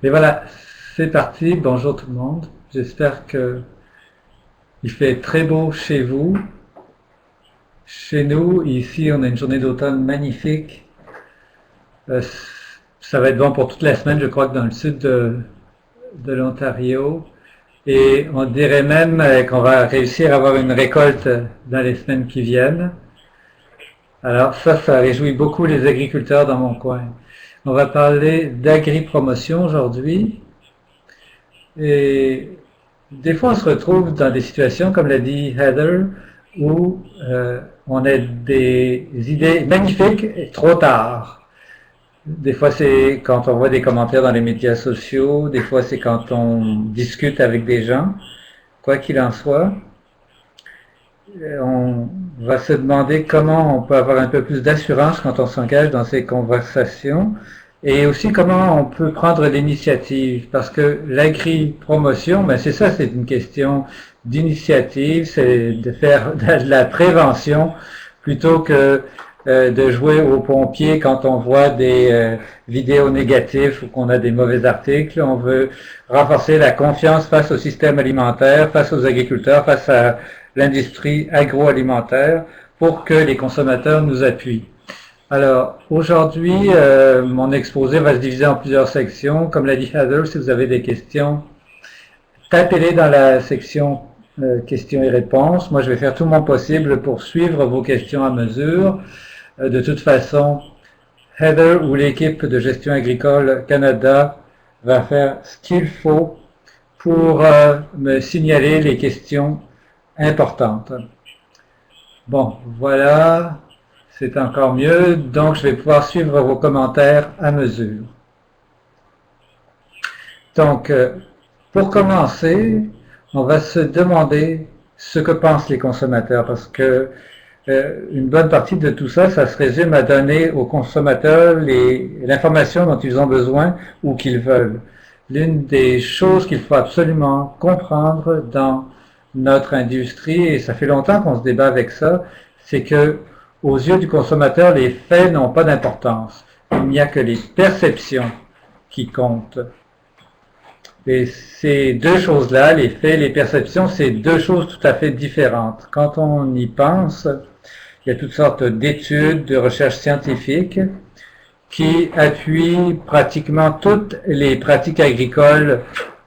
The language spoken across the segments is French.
Et voilà, c'est parti. Bonjour tout le monde. J'espère que il fait très beau chez vous. Chez nous, ici, on a une journée d'automne magnifique. Euh, Ça va être bon pour toute la semaine, je crois que dans le sud de l'Ontario. Et on dirait même qu'on va réussir à avoir une récolte dans les semaines qui viennent. Alors ça réjouit beaucoup les agriculteurs dans mon coin. On va parler d'agri-promotion aujourd'hui. Et des fois, on se retrouve dans des situations, comme l'a dit Heather, où on a des idées magnifiques et trop tard. Des fois, c'est quand on voit des commentaires dans les médias sociaux, des fois, c'est quand on discute avec des gens. Quoi qu'il en soit, on va se demander comment on peut avoir un peu plus d'assurance quand on s'engage dans ces conversations et aussi comment on peut prendre l'initiative parce que l'agri-promotion, ben c'est ça, c'est une question d'initiative, c'est de faire de la prévention plutôt que de jouer aux pompiers quand on voit des vidéos négatives ou qu'on a des mauvais articles. On veut renforcer la confiance face au système alimentaire, face aux agriculteurs, face à l'industrie agroalimentaire pour que les consommateurs nous appuient. Alors, aujourd'hui, mon exposé va se diviser en plusieurs sections. Comme l'a dit Heather, si vous avez des questions, tapez-les dans la section questions et réponses. Moi, je vais faire tout mon possible pour suivre vos questions à mesure. De toute façon, Heather ou l'équipe de gestion agricole Canada va faire ce qu'il faut pour me signaler les questions importantes. Bon, voilà, c'est encore mieux, donc je vais pouvoir suivre vos commentaires à mesure. Donc, pour commencer, on va se demander ce que pensent les consommateurs, parce que une bonne partie de tout ça, ça se résume à donner aux consommateurs l'information dont ils ont besoin ou qu'ils veulent. L'une des choses qu'il faut absolument comprendre dans notre industrie, et ça fait longtemps qu'on se débat avec ça, c'est que aux yeux du consommateur, les faits n'ont pas d'importance. Il n'y a que les perceptions qui comptent. Et ces deux choses-là, les faits, les perceptions, c'est deux choses tout à fait différentes. Quand on y pense, il y a toutes sortes d'études, de recherches scientifiques qui appuient pratiquement toutes les pratiques agricoles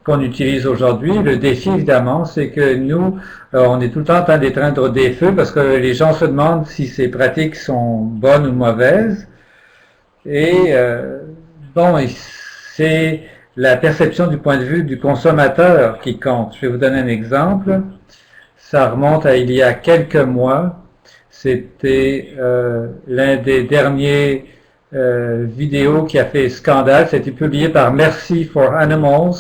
qu'on utilise aujourd'hui. Le défi, évidemment, c'est que nous, on est tout le temps en train d'éteindre des feux parce que les gens se demandent si ces pratiques sont bonnes ou mauvaises. Et bon, c'est la perception du point de vue du consommateur qui compte. Je vais vous donner un exemple. Ça remonte à il y a quelques mois. C'était l'un des derniers vidéos qui a fait scandale. C'était publié par Mercy for Animals.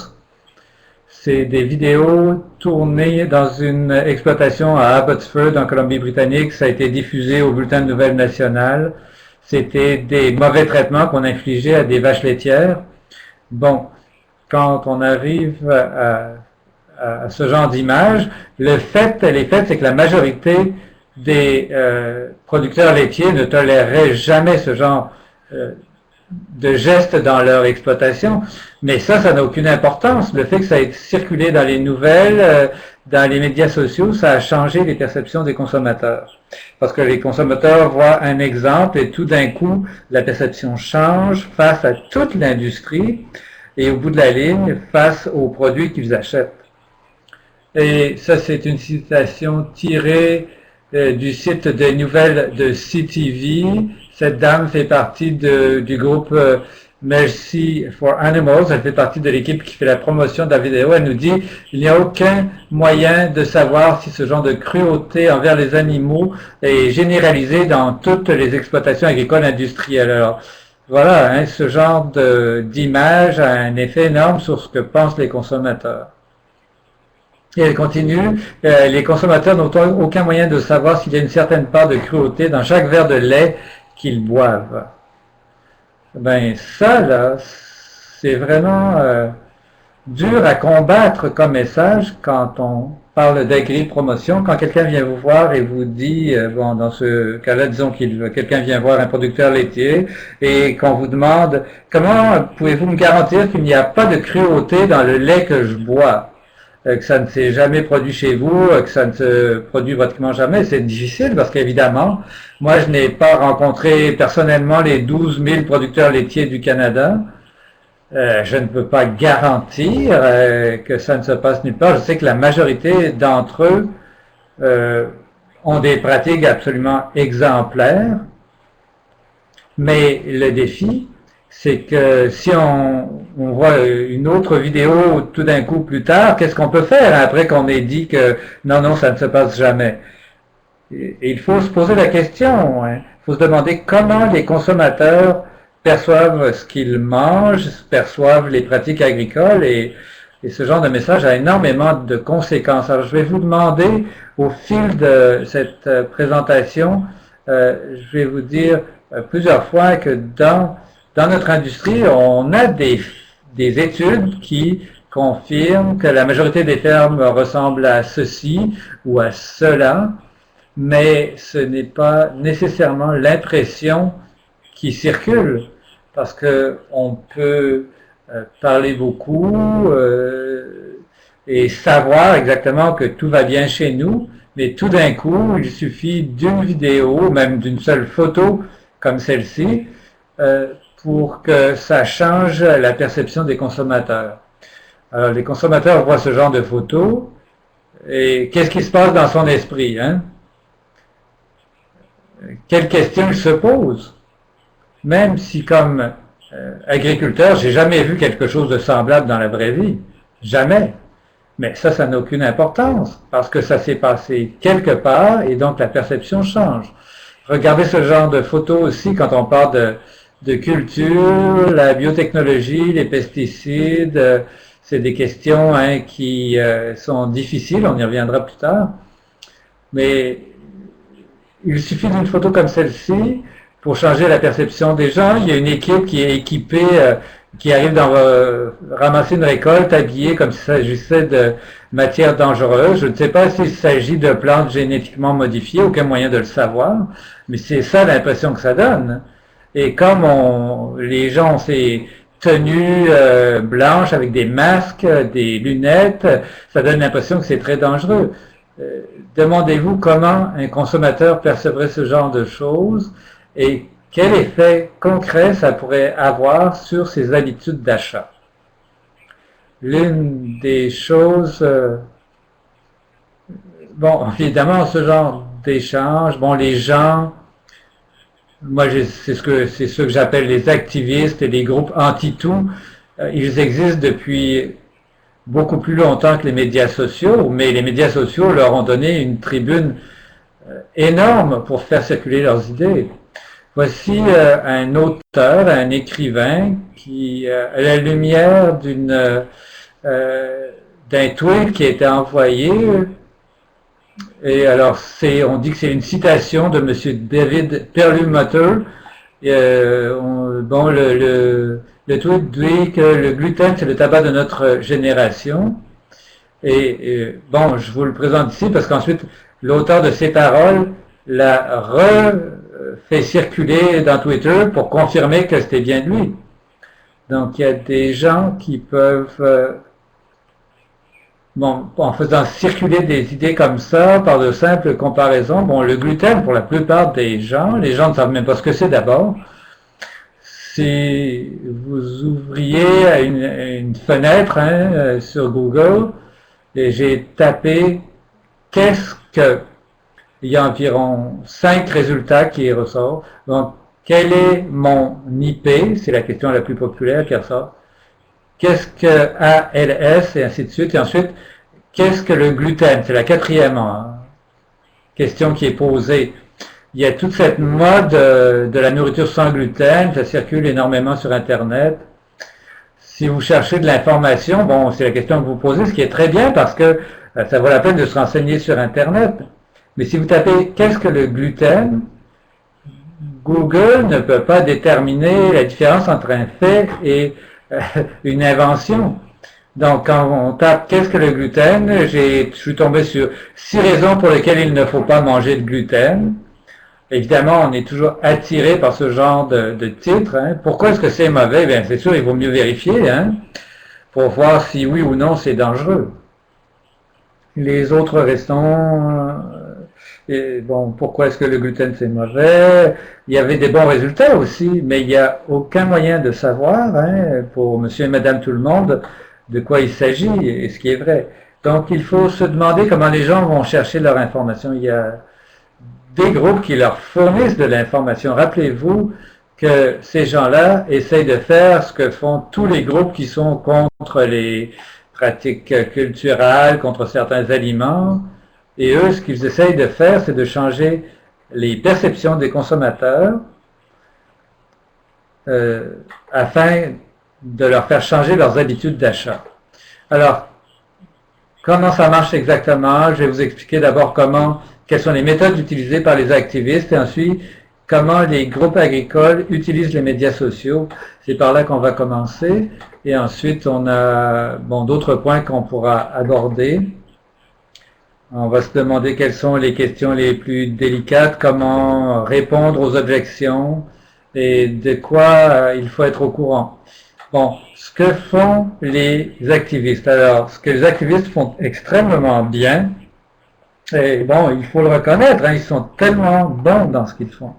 C'est des vidéos tournées dans une exploitation à Abbotsford, en Colombie-Britannique. Ça a été diffusé au bulletin de nouvelles national. C'était des mauvais traitements qu'on infligeait à des vaches laitières. Bon, quand on arrive à ce genre d'image, les faits, c'est que la majorité des producteurs laitiers ne toléreraient jamais ce genre de gestes dans leur exploitation. Mais ça n'a aucune importance. Le fait que ça ait circulé dans les nouvelles, dans les médias sociaux, ça a changé les perceptions des consommateurs. Parce que les consommateurs voient un exemple et tout d'un coup, la perception change face à toute l'industrie et au bout de la ligne, face aux produits qu'ils achètent. Et ça, c'est une citation tirée du site des nouvelles de CTV. Cette dame fait partie du groupe Mercy for Animals. Elle fait partie de l'équipe qui fait la promotion de la vidéo. Elle nous dit il n'y a aucun moyen de savoir si ce genre de cruauté envers les animaux est généralisé dans toutes les exploitations agricoles industrielles. Alors, voilà, hein, ce genre d'image a un effet énorme sur ce que pensent les consommateurs. Et elle continue, les consommateurs n'ont aucun moyen de savoir s'il y a une certaine part de cruauté dans chaque verre de lait qu'ils boivent. Ben ça, là, c'est vraiment dur à combattre comme message quand on parle d'agri-promotion. Quand quelqu'un vient vous voir et vous dit, bon, dans ce cas-là, disons quelqu'un vient voir un producteur laitier et qu'on vous demande comment pouvez-vous me garantir qu'il n'y a pas de cruauté dans le lait que je bois, que ça ne s'est jamais produit chez vous, que ça ne se produit pratiquement jamais. C'est difficile parce qu'évidemment, moi, je n'ai pas rencontré personnellement les 12 000 producteurs laitiers du Canada. Je ne peux pas garantir que ça ne se passe nulle part. Je sais que la majorité d'entre eux ont des pratiques absolument exemplaires, mais le défi, c'est que si on voit une autre vidéo tout d'un coup plus tard, qu'est-ce qu'on peut faire après qu'on ait dit que non, ça ne se passe jamais? Et il faut se poser la question, hein. Il faut se demander comment les consommateurs perçoivent ce qu'ils mangent, perçoivent les pratiques agricoles et ce genre de message a énormément de conséquences. Alors je vais vous demander au fil de cette présentation, je vais vous dire plusieurs fois que dans notre industrie, on a des études qui confirment que la majorité des fermes ressemblent à ceci ou à cela, mais ce n'est pas nécessairement l'impression qui circule, parce que on peut parler beaucoup et savoir exactement que tout va bien chez nous, mais tout d'un coup, il suffit d'une vidéo, même d'une seule photo comme celle-ci, pour que ça change la perception des consommateurs. Alors, les consommateurs voient ce genre de photos, et qu'est-ce qui se passe dans son esprit, hein? Quelles questions il se pose? Même si, comme agriculteur, j'ai jamais vu quelque chose de semblable dans la vraie vie. Jamais. Mais ça n'a aucune importance, parce que ça s'est passé quelque part, et donc la perception change. Regardez ce genre de photos aussi quand on parle de culture, la biotechnologie, les pesticides. C'est des questions qui sont difficiles, on y reviendra plus tard. Mais il suffit d'une photo comme celle-ci pour changer la perception des gens. Il y a une équipe qui est équipée, qui arrive dans ramasser une récolte habillée comme s'il s'agissait de matières dangereuses. Je ne sais pas s'il s'agit de plantes génétiquement modifiées, aucun moyen de le savoir, mais c'est ça l'impression que ça donne. Et comme les gens ont ces tenues blanches avec des masques, des lunettes, ça donne l'impression que c'est très dangereux. Demandez-vous comment un consommateur percevrait ce genre de choses et quel effet concret ça pourrait avoir sur ses habitudes d'achat. L'une des choses, bon, évidemment, ce genre d'échange, bon, les gens, moi, c'est ceux que j'appelle les activistes et les groupes anti-tout, ils existent depuis beaucoup plus longtemps que les médias sociaux, mais les médias sociaux leur ont donné une tribune énorme pour faire circuler leurs idées. Voici un auteur, un écrivain qui, à la lumière d'un tweet qui a été envoyé, et alors on dit que c'est une citation de M. David Perlmutter. Bon, le tweet dit que le gluten, c'est le tabac de notre génération. Et bon, je vous le présente ici parce qu'ensuite, l'auteur de ces paroles l'a fait circuler dans Twitter pour confirmer que c'était bien lui. Donc, il y a des gens qui peuvent, bon, en faisant circuler des idées comme ça, par de simples comparaisons, bon, le gluten, pour la plupart des gens, les gens ne savent même pas ce que c'est d'abord. Si vous ouvriez une fenêtre sur Google, et j'ai tapé « qu'est-ce que ?» il y a environ 5 résultats qui ressortent. Donc, quel est mon IP? C'est la question la plus populaire qui ressort. Qu'est-ce que ALS? Et ainsi de suite. Et ensuite, qu'est-ce que le gluten? C'est la quatrième question qui est posée. Il y a toute cette mode de la nourriture sans gluten, ça circule énormément sur Internet. Si vous cherchez de l'information, bon, c'est la question que vous posez, ce qui est très bien parce que ça vaut la peine de se renseigner sur Internet. Mais si vous tapez « qu'est-ce que le gluten ?» Google ne peut pas déterminer la différence entre un fait et une invention. Donc, quand on tape qu'est-ce que le gluten, je suis tombé sur 6 raisons pour lesquelles il ne faut pas manger de gluten. Évidemment, on est toujours attiré par ce genre de titre. Hein. Pourquoi est-ce que c'est mauvais? Bien, c'est sûr, il vaut mieux vérifier hein, pour voir si oui ou non c'est dangereux. Les autres restants, et bon, pourquoi est-ce que le gluten c'est mauvais? Il y avait des bons résultats aussi, mais il n'y a aucun moyen de savoir hein, pour monsieur et madame tout le monde de quoi il s'agit et ce qui est vrai. Donc il faut se demander comment les gens vont chercher leur information. Il y a des groupes qui leur fournissent de l'information. Rappelez-vous que ces gens-là essayent de faire ce que font tous les groupes qui sont contre les pratiques culturelles, contre certains aliments. Et eux, ce qu'ils essayent de faire, c'est de changer les perceptions des consommateurs afin de leur faire changer leurs habitudes d'achat. Alors, comment ça marche exactement? Je vais vous expliquer d'abord quelles sont les méthodes utilisées par les activistes et ensuite comment les groupes agricoles utilisent les médias sociaux. C'est par là qu'on va commencer. Et ensuite, on a d'autres points qu'on pourra aborder. On va se demander quelles sont les questions les plus délicates, comment répondre aux objections et de quoi il faut être au courant. Bon, ce que font les activistes. Alors, ce que les activistes font extrêmement bien, et bon, il faut le reconnaître, hein, ils sont tellement bons dans ce qu'ils font.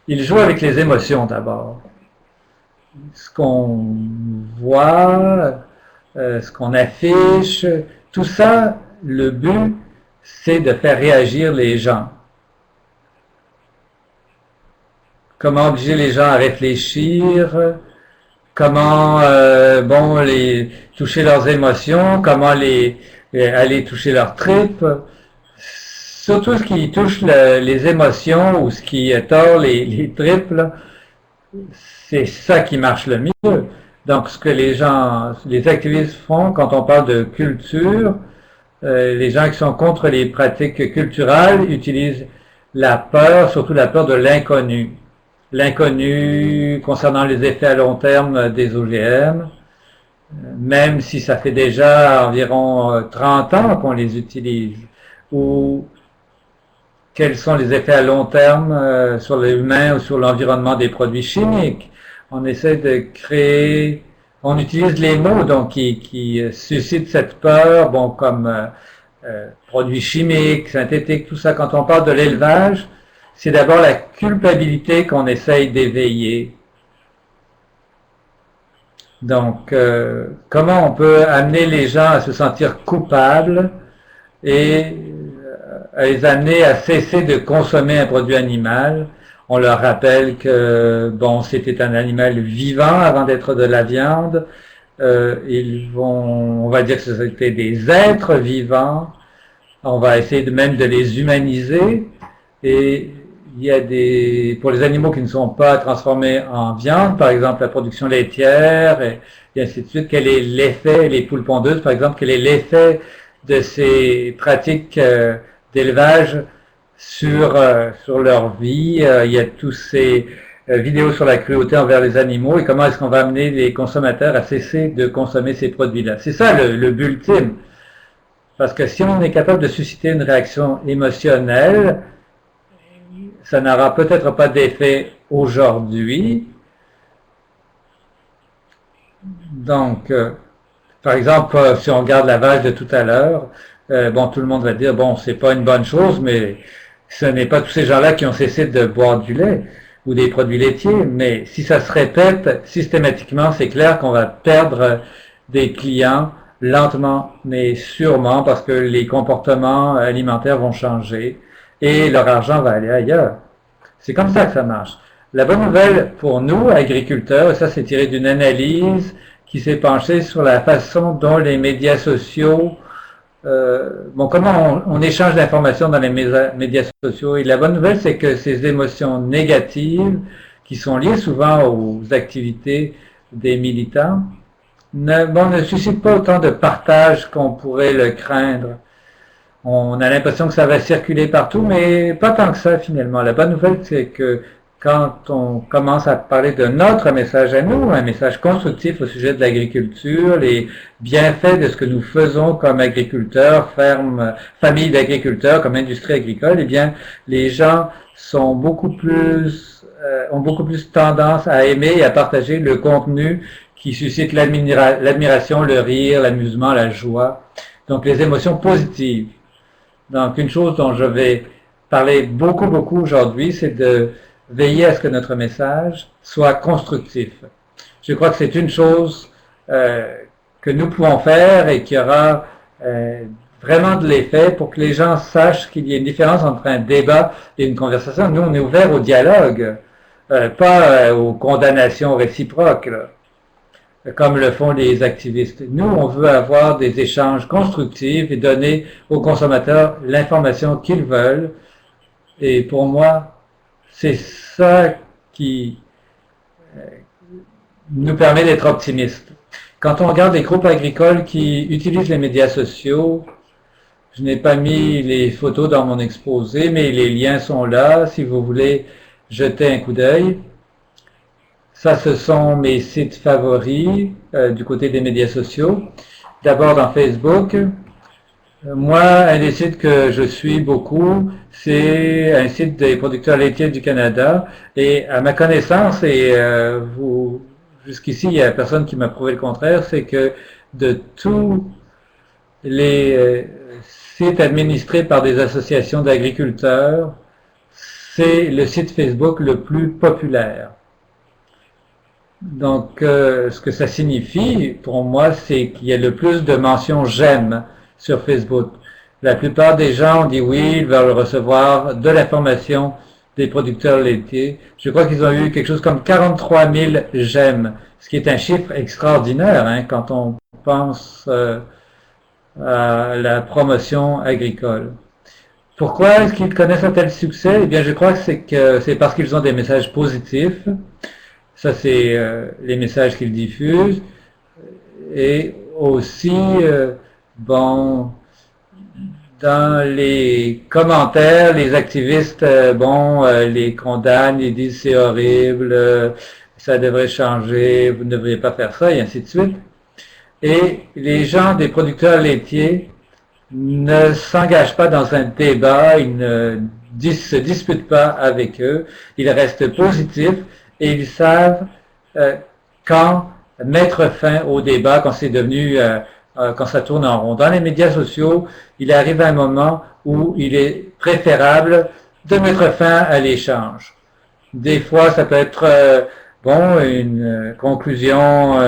Ils jouent avec les émotions d'abord. Ce qu'on voit, ce qu'on affiche, tout ça, le but, c'est de faire réagir les gens. Comment obliger les gens à réfléchir, comment toucher leurs émotions, comment aller toucher leurs tripes. Surtout ce qui touche les émotions ou ce qui tord les tripes, c'est ça qui marche le mieux. Donc ce que les activistes font quand on parle de culture, les gens qui sont contre les pratiques culturelles utilisent la peur, surtout la peur de l'inconnu. L'inconnu concernant les effets à long terme des OGM, même si ça fait déjà environ 30 ans qu'on les utilise, ou quels sont les effets à long terme sur l'humain ou sur l'environnement des produits chimiques. On essaie de créer, on utilise les mots donc qui suscitent cette peur, comme produits chimiques, synthétiques, tout ça. Quand on parle de l'élevage, c'est d'abord la culpabilité qu'on essaye d'éveiller. Donc, comment on peut amener les gens à se sentir coupables et à les amener à cesser de consommer un produit animal? On leur rappelle que, c'était un animal vivant avant d'être de la viande. On va dire que c'était des êtres vivants. On va essayer même de les humaniser. Et il y a pour les animaux qui ne sont pas transformés en viande, par exemple la production laitière, et ainsi de suite, quel est l'effet, les poules pondeuses, par exemple, quel est l'effet de ces pratiques d'élevage sur leur vie. Il y a tous ces vidéos sur la cruauté envers les animaux et comment est-ce qu'on va amener les consommateurs à cesser de consommer ces produits-là. C'est ça le but ultime. Parce que si on est capable de susciter une réaction émotionnelle, ça n'aura peut-être pas d'effet aujourd'hui. Donc, par exemple, si on regarde la vache de tout à l'heure, tout le monde va dire, c'est pas une bonne chose, mais ce n'est pas tous ces gens-là qui ont cessé de boire du lait ou des produits laitiers, mais si ça se répète systématiquement, c'est clair qu'on va perdre des clients lentement, mais sûrement, parce que les comportements alimentaires vont changer et leur argent va aller ailleurs. C'est comme ça que ça marche. La bonne nouvelle pour nous, agriculteurs, et ça c'est tiré d'une analyse qui s'est penchée sur la façon dont les médias sociaux, comment on échange l'information dans les médias sociaux. Et la bonne nouvelle, c'est que ces émotions négatives, qui sont liées souvent aux activités des militants, ne suscitent pas autant de partage qu'on pourrait le craindre. On a l'impression que ça va circuler partout, mais pas tant que ça finalement. La bonne nouvelle, c'est que quand on commence à parler de notre message à nous, un message constructif au sujet de l'agriculture, les bienfaits de ce que nous faisons comme agriculteurs, fermes, familles d'agriculteurs, comme industrie agricole, eh bien, les gens sont ont beaucoup plus tendance à aimer et à partager le contenu qui suscite l'admiration, le rire, l'amusement, la joie. Donc, les émotions positives. Donc, une chose dont je vais parler beaucoup aujourd'hui, c'est de veiller à ce que notre message soit constructif. Je crois que c'est une chose que nous pouvons faire et qui aura vraiment de l'effet pour que les gens sachent qu'il y a une différence entre un débat et une conversation. Nous, on est ouvert au dialogue, pas aux condamnations réciproques, là, comme le font les activistes. Nous, on veut avoir des échanges constructifs et donner aux consommateurs l'information qu'ils veulent. Et pour moi, c'est ça qui nous permet d'être optimistes. Quand on regarde les groupes agricoles qui utilisent les médias sociaux, je n'ai pas mis les photos dans mon exposé, mais les liens sont là si vous voulez jeter un coup d'œil. Ça, ce sont mes sites favoris du côté des médias sociaux. D'abord dans Facebook. Moi, un des sites que je suis beaucoup, c'est un site des producteurs laitiers du Canada. Et à ma connaissance, et jusqu'ici, il n'y a personne qui m'a prouvé le contraire, c'est que de tous les sites administrés par des associations d'agriculteurs, c'est le site Facebook le plus populaire. Donc, ce que ça signifie, pour moi, c'est qu'il y a le plus de mentions « j'aime » sur Facebook. La plupart des gens ont dit oui, ils veulent recevoir de l'information des producteurs laitiers. Je crois qu'ils ont eu quelque chose comme 43 000 j'aime, ce qui est un chiffre extraordinaire hein, quand on pense à la promotion agricole. Pourquoi est-ce qu'ils connaissent un tel succès? Eh bien, je crois que c'est parce qu'ils ont des messages positifs. Ça, c'est les messages qu'ils diffusent. Et aussi, bon, dans les commentaires, les activistes, les condamnent, ils disent c'est horrible, ça devrait changer, vous ne devriez pas faire ça, et ainsi de suite. Et les gens des producteurs laitiers ne s'engagent pas dans un débat, ils ne se disputent pas avec eux, ils restent positifs et ils savent quand mettre fin au débat, quand c'est devenu, quand ça tourne en rond. Dans les médias sociaux, il arrive un moment où il est préférable de mettre fin à l'échange. Des fois, ça peut être une conclusion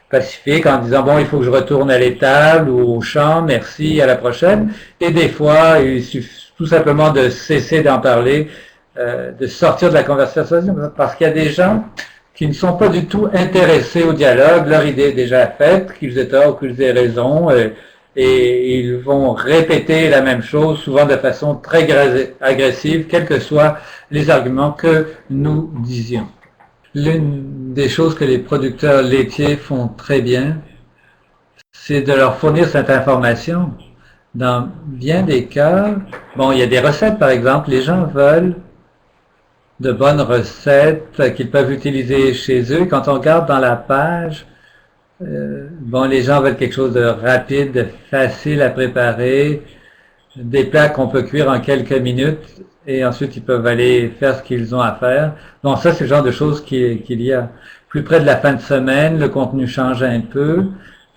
pacifique en disant bon, il faut que je retourne à l'étable ou au champ, merci, à la prochaine. Et des fois, il suffit tout simplement de cesser d'en parler, de sortir de la conversation, parce qu'il y a des gens qui ne sont pas du tout intéressés au dialogue, leur idée est déjà faite, qu'ils aient tort ou qu'ils aient raison, et ils vont répéter la même chose, souvent de façon très agressive, quels que soient les arguments que nous disions. L'une des choses que les producteurs laitiers font très bien, c'est de leur fournir cette information. Dans bien des cas, bon, il y a des recettes par exemple, les gens veulent de bonnes recettes qu'ils peuvent utiliser chez eux. Quand on regarde dans la page, les gens veulent quelque chose de rapide, de facile à préparer, des plats qu'on peut cuire en quelques minutes et ensuite ils peuvent aller faire ce qu'ils ont à faire. Donc ça, c'est le genre de choses qu'il y a. Plus près de la fin de semaine, le contenu change un peu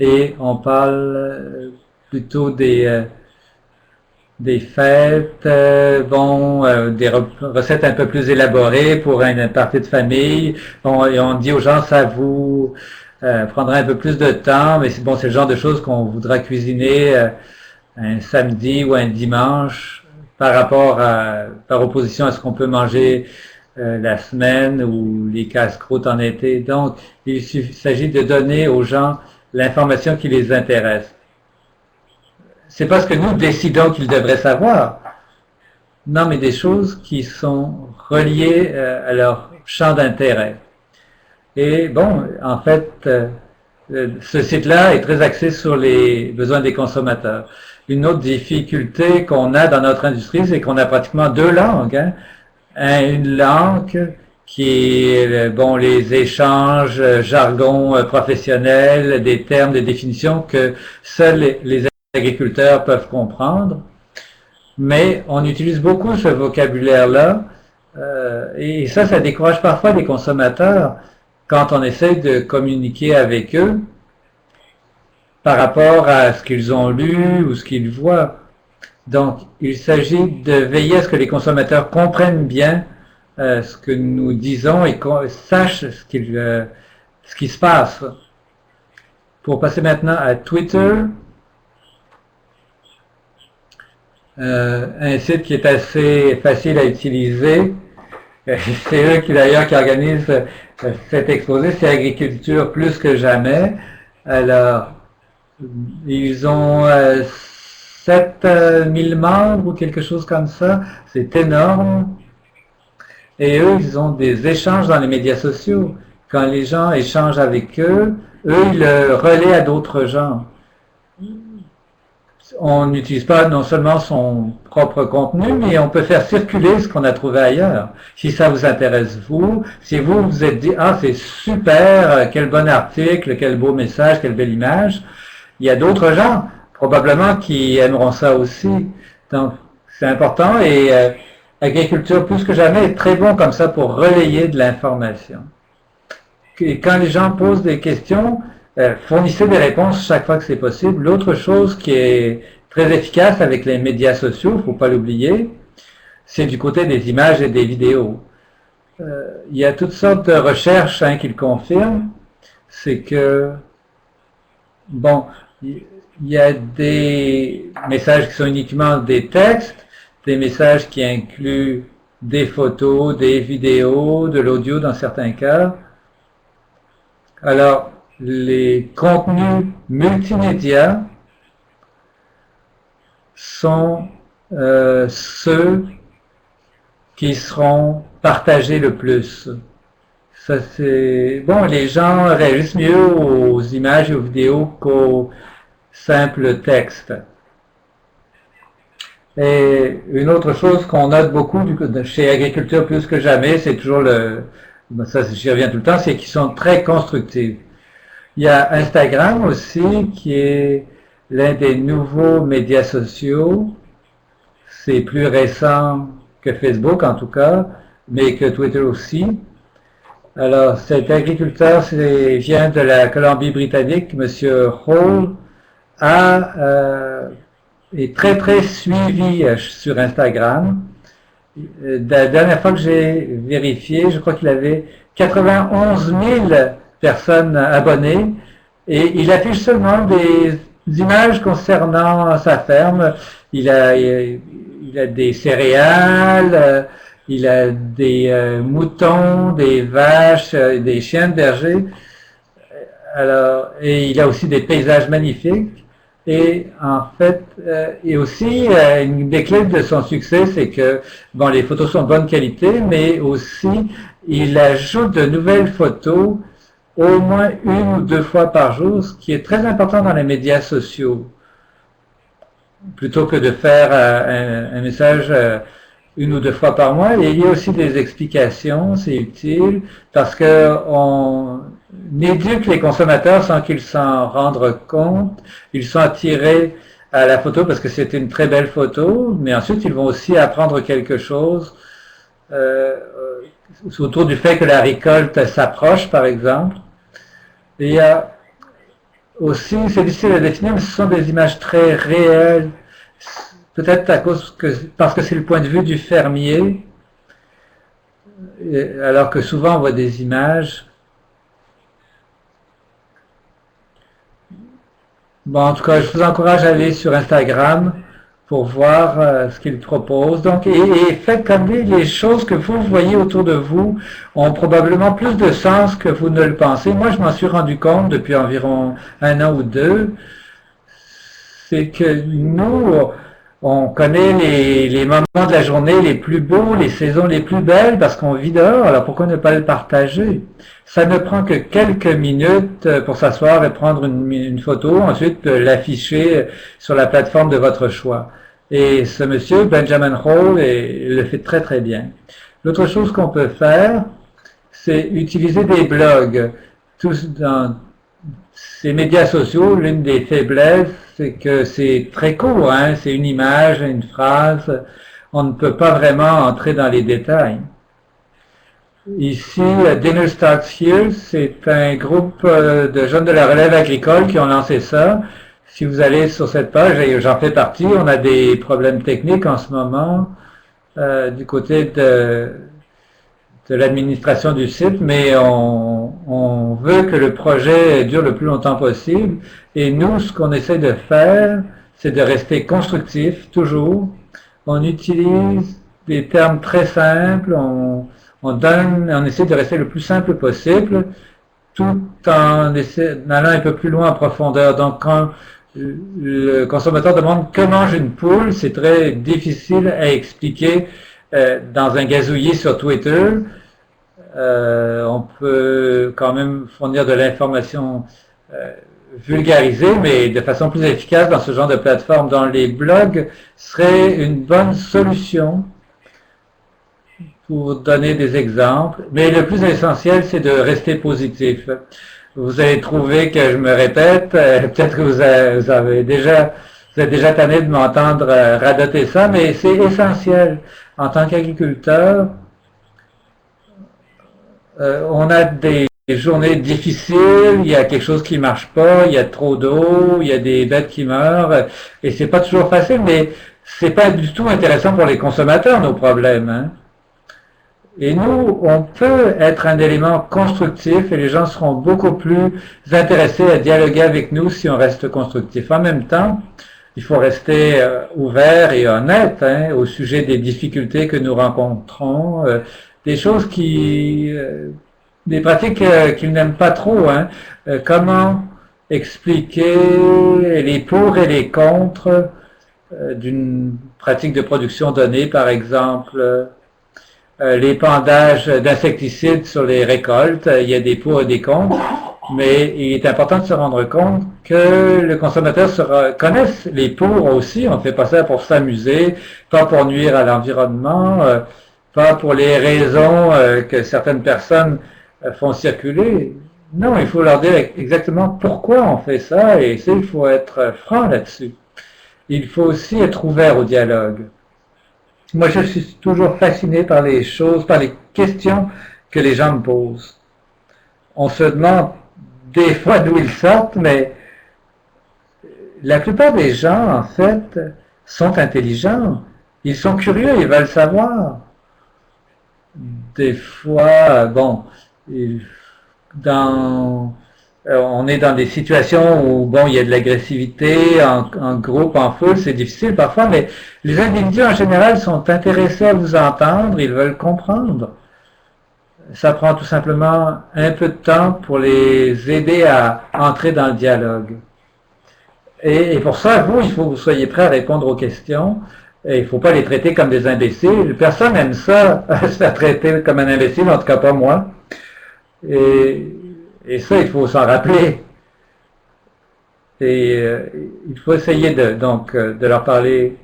et on parle plutôt des fêtes, des recettes un peu plus élaborées pour une partie de famille. Et on dit aux gens, ça vous prendra un peu plus de temps, mais c'est le genre de choses qu'on voudra cuisiner un samedi ou un dimanche par opposition à ce qu'on peut manger la semaine ou les casse-croûtes en été. Donc, il s'agit de donner aux gens l'information qui les intéresse. C'est pas ce que nous décidons qu'ils devraient savoir. Non, mais des choses qui sont reliées à leur champ d'intérêt. Et bon, en fait, ce site-là est très axé sur les besoins des consommateurs. Une autre difficulté qu'on a dans notre industrie, c'est qu'on a pratiquement deux langues. Hein? une langue qui est, bon, les échanges, jargon professionnel, des termes, des définitions que seuls les agriculteurs peuvent comprendre. Mais on utilise beaucoup ce vocabulaire-là, et ça décourage parfois les consommateurs quand on essaie de communiquer avec eux par rapport à ce qu'ils ont lu ou ce qu'ils voient. Donc, il s'agit de veiller à ce que les consommateurs comprennent bien ce que nous disons et sachent ce qui se passe. Pour passer maintenant à Twitter, un site qui est assez facile à utiliser. C'est eux qui d'ailleurs qui organisent cet exposé, c'est Agriculture plus que jamais. Alors, ils ont 7000 membres ou quelque chose comme ça, c'est énorme. Et eux, ils ont des échanges dans les médias sociaux. Quand les gens échangent avec eux, ils le relaient à d'autres gens. On n'utilise pas non seulement son propre contenu, mais on peut faire circuler ce qu'on a trouvé ailleurs. Si ça vous intéresse vous, si vous vous êtes dit « Ah, c'est super, quel bon article, quel beau message, quelle belle image », il y a d'autres gens, probablement, qui aimeront ça aussi. Donc, c'est important et Agriculture, plus que jamais, est très bon comme ça pour relayer de l'information. Et quand les gens posent des questions, fournissez des réponses chaque fois que c'est possible. L'autre chose qui est très efficace avec les médias sociaux, il ne faut pas l'oublier, c'est du côté des images et des vidéos. Il y a toutes sortes de recherches qui le confirment. C'est que, bon, il y a des messages qui sont uniquement des textes, des messages qui incluent des photos, des vidéos, de l'audio dans certains cas. Alors, les contenus multimédia sont ceux qui seront partagés le plus. Ça, c'est bon, les gens réagissent mieux aux images et aux vidéos qu'aux simples textes. Et une autre chose qu'on note beaucoup chez Agriculture plus que jamais, c'est toujours ça j'y reviens tout le temps, c'est qu'ils sont très constructifs. Il y a Instagram aussi, qui est l'un des nouveaux médias sociaux. C'est plus récent que Facebook en tout cas, mais que Twitter aussi. Alors, cet agriculteur vient de la Colombie-Britannique, M. Hall, est très très suivi sur Instagram. La dernière fois que j'ai vérifié, je crois qu'il avait 91 000 personnes abonnées et il affiche seulement des images concernant sa ferme. Il a des céréales, il a des moutons, des vaches, des chiens de berger. Alors, et il a aussi des paysages magnifiques. Et en fait, et aussi, une des clés de son succès, c'est que, bon, les photos sont de bonne qualité, mais aussi, il ajoute de nouvelles photos au moins 1 ou 2 fois par jour, ce qui est très important dans les médias sociaux. Plutôt que de faire un message 1 ou 2 fois par mois, et il y a aussi des explications, c'est utile, parce que on éduque les consommateurs sans qu'ils s'en rendent compte. Ils sont attirés à la photo parce que c'est une très belle photo, mais ensuite ils vont aussi apprendre quelque chose autour du fait que la récolte s'approche, par exemple. Et il y a aussi, c'est difficile à définir, mais ce sont des images très réelles, peut-être parce que c'est le point de vue du fermier, alors que souvent on voit des images. Bon, en tout cas, je vous encourage à aller sur Instagram pour voir ce qu'il propose. Donc, et faites comme lui, les choses que vous voyez autour de vous ont probablement plus de sens que vous ne le pensez. Moi, je m'en suis rendu compte depuis environ 1 an ou 2. C'est que nous, on connaît les moments de la journée les plus beaux, les saisons les plus belles parce qu'on vit dehors, alors pourquoi ne pas le partager? Ça ne prend que quelques minutes pour s'asseoir et prendre une photo, ensuite l'afficher sur la plateforme de votre choix. Et ce monsieur, Benjamin Hall, le fait très très bien. L'autre chose qu'on peut faire, c'est utiliser des blogs. Tous dans ces médias sociaux, l'une des faiblesses, c'est que c'est très court, hein? C'est une image, une phrase. On ne peut pas vraiment entrer dans les détails. Ici, Dinner Starts Here, c'est un groupe de jeunes de la relève agricole qui ont lancé ça. Si vous allez sur cette page, et j'en fais partie, on a des problèmes techniques en ce moment du côté de l'administration du site, mais on veut que le projet dure le plus longtemps possible. Et nous, ce qu'on essaie de faire, c'est de rester constructif, toujours. On utilise des termes très simples, on essaie de rester le plus simple possible, tout en allant un peu plus loin en profondeur. Donc, quand le consommateur demande « que mange une poule », c'est très difficile à expliquer dans un gazouillis sur Twitter. On peut quand même fournir de l'information vulgarisée, mais de façon plus efficace dans ce genre de plateforme. Dans les blogs serait une bonne solution pour donner des exemples. Mais le plus essentiel, c'est de rester positif. Vous allez trouver que je me répète, peut-être que vous êtes déjà tanné de m'entendre radoter ça, mais c'est essentiel. En tant qu'agriculteur, on a des journées difficiles, il y a quelque chose qui marche pas, il y a trop d'eau, il y a des bêtes qui meurent, et c'est pas toujours facile, mais c'est pas du tout intéressant pour les consommateurs, nos problèmes, hein. Et nous, on peut être un élément constructif et les gens seront beaucoup plus intéressés à dialoguer avec nous si on reste constructif. En même temps, il faut rester ouvert et honnête hein, au sujet des difficultés que nous rencontrons, des choses des pratiques qu'ils n'aiment pas trop. Hein. Comment expliquer les pour et les contre d'une pratique de production donnée, par exemple l'épandage d'insecticides sur les récoltes, il y a des pour et des contre, mais il est important de se rendre compte que le consommateur connaisse les pour aussi, on ne fait pas ça pour s'amuser, pas pour nuire à l'environnement, pas pour les raisons que certaines personnes font circuler. Non, il faut leur dire exactement pourquoi on fait ça, et il faut être franc là-dessus. Il faut aussi être ouvert au dialogue. Moi, je suis toujours fasciné par les choses, par les questions que les gens me posent. On se demande des fois d'où ils sortent, mais la plupart des gens, en fait, sont intelligents. Ils sont curieux, ils veulent savoir. Des fois, bon, on est dans des situations où, bon, il y a de l'agressivité en groupe, en foule, c'est difficile parfois, mais les individus en général sont intéressés à vous entendre, ils veulent comprendre. Ça prend tout simplement un peu de temps pour les aider à entrer dans le dialogue. Et pour ça, il faut que vous soyez prêts à répondre aux questions. Et il ne faut pas les traiter comme des imbéciles. Personne n'aime ça, se faire traiter comme un imbécile, en tout cas pas moi. Et ça, il faut s'en rappeler. Et il faut essayer de leur parler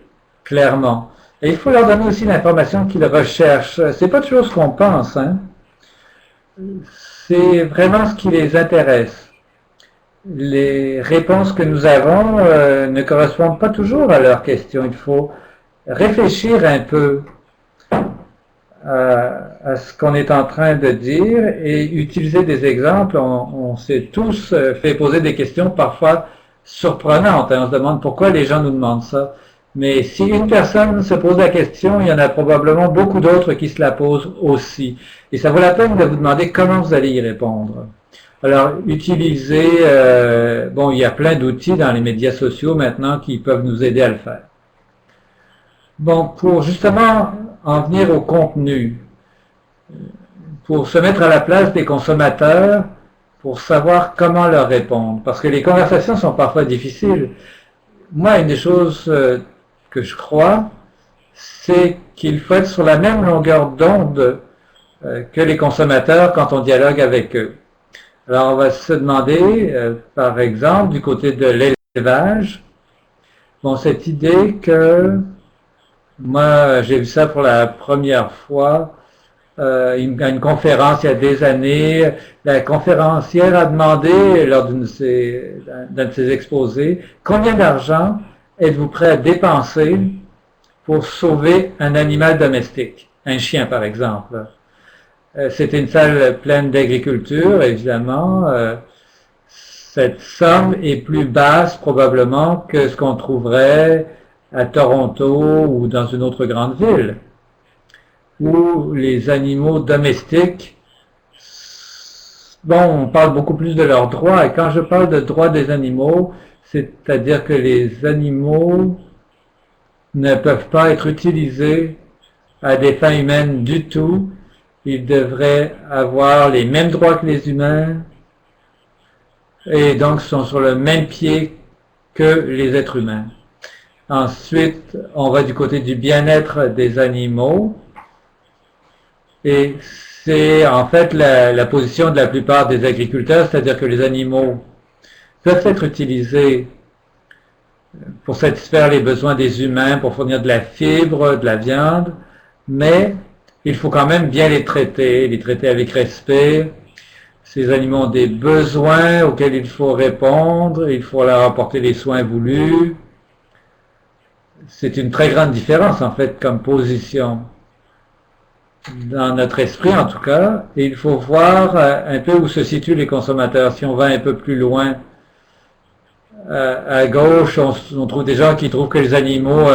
clairement. Et il faut leur donner aussi l'information qu'ils recherchent. C'est pas toujours ce qu'on pense, hein. C'est vraiment ce qui les intéresse. Les réponses que nous avons ne correspondent pas toujours à leurs questions. Il faut réfléchir un peu à ce qu'on est en train de dire et utiliser des exemples. On s'est tous fait poser des questions parfois surprenantes. On se demande pourquoi les gens nous demandent ça. Mais si une personne se pose la question, il y en a probablement beaucoup d'autres qui se la posent aussi. Et ça vaut la peine de vous demander comment vous allez y répondre. Alors, utilisez, bon, il y a plein d'outils dans les médias sociaux maintenant qui peuvent nous aider à le faire. Bon, pour justement en venir au contenu, pour se mettre à la place des consommateurs, pour savoir comment leur répondre, parce que les conversations sont parfois difficiles. Moi, une des choses que je crois, c'est qu'il faut être sur la même longueur d'onde que les consommateurs quand on dialogue avec eux. Alors, on va se demander, par exemple, du côté de l'élevage, bon, cette idée que, moi, j'ai vu ça pour la première fois à une conférence il y a des années, la conférencière a demandé lors d'un de ses exposés, combien d'argent êtes-vous prêt à dépenser pour sauver un animal domestique, un chien par exemple. C'était une salle pleine d'agriculture, évidemment. Cette somme est plus basse probablement que ce qu'on trouverait à Toronto ou dans une autre grande ville, où les animaux domestiques, bon, on parle beaucoup plus de leurs droits, et quand je parle de droits des animaux, c'est-à-dire que les animaux ne peuvent pas être utilisés à des fins humaines du tout. Ils devraient avoir les mêmes droits que les humains et donc sont sur le même pied que les êtres humains. Ensuite, on va du côté du bien-être des animaux et c'est en fait la position de la plupart des agriculteurs, c'est-à-dire que les animaux peuvent être utilisés pour satisfaire les besoins des humains, pour fournir de la fibre, de la viande, mais il faut quand même bien les traiter avec respect. Ces animaux ont des besoins auxquels il faut répondre, il faut leur apporter les soins voulus. C'est une très grande différence en fait comme position dans notre esprit en tout cas, et il faut voir un peu où se situent les consommateurs. Si on va un peu plus loin, à gauche, on trouve des gens qui trouvent que les animaux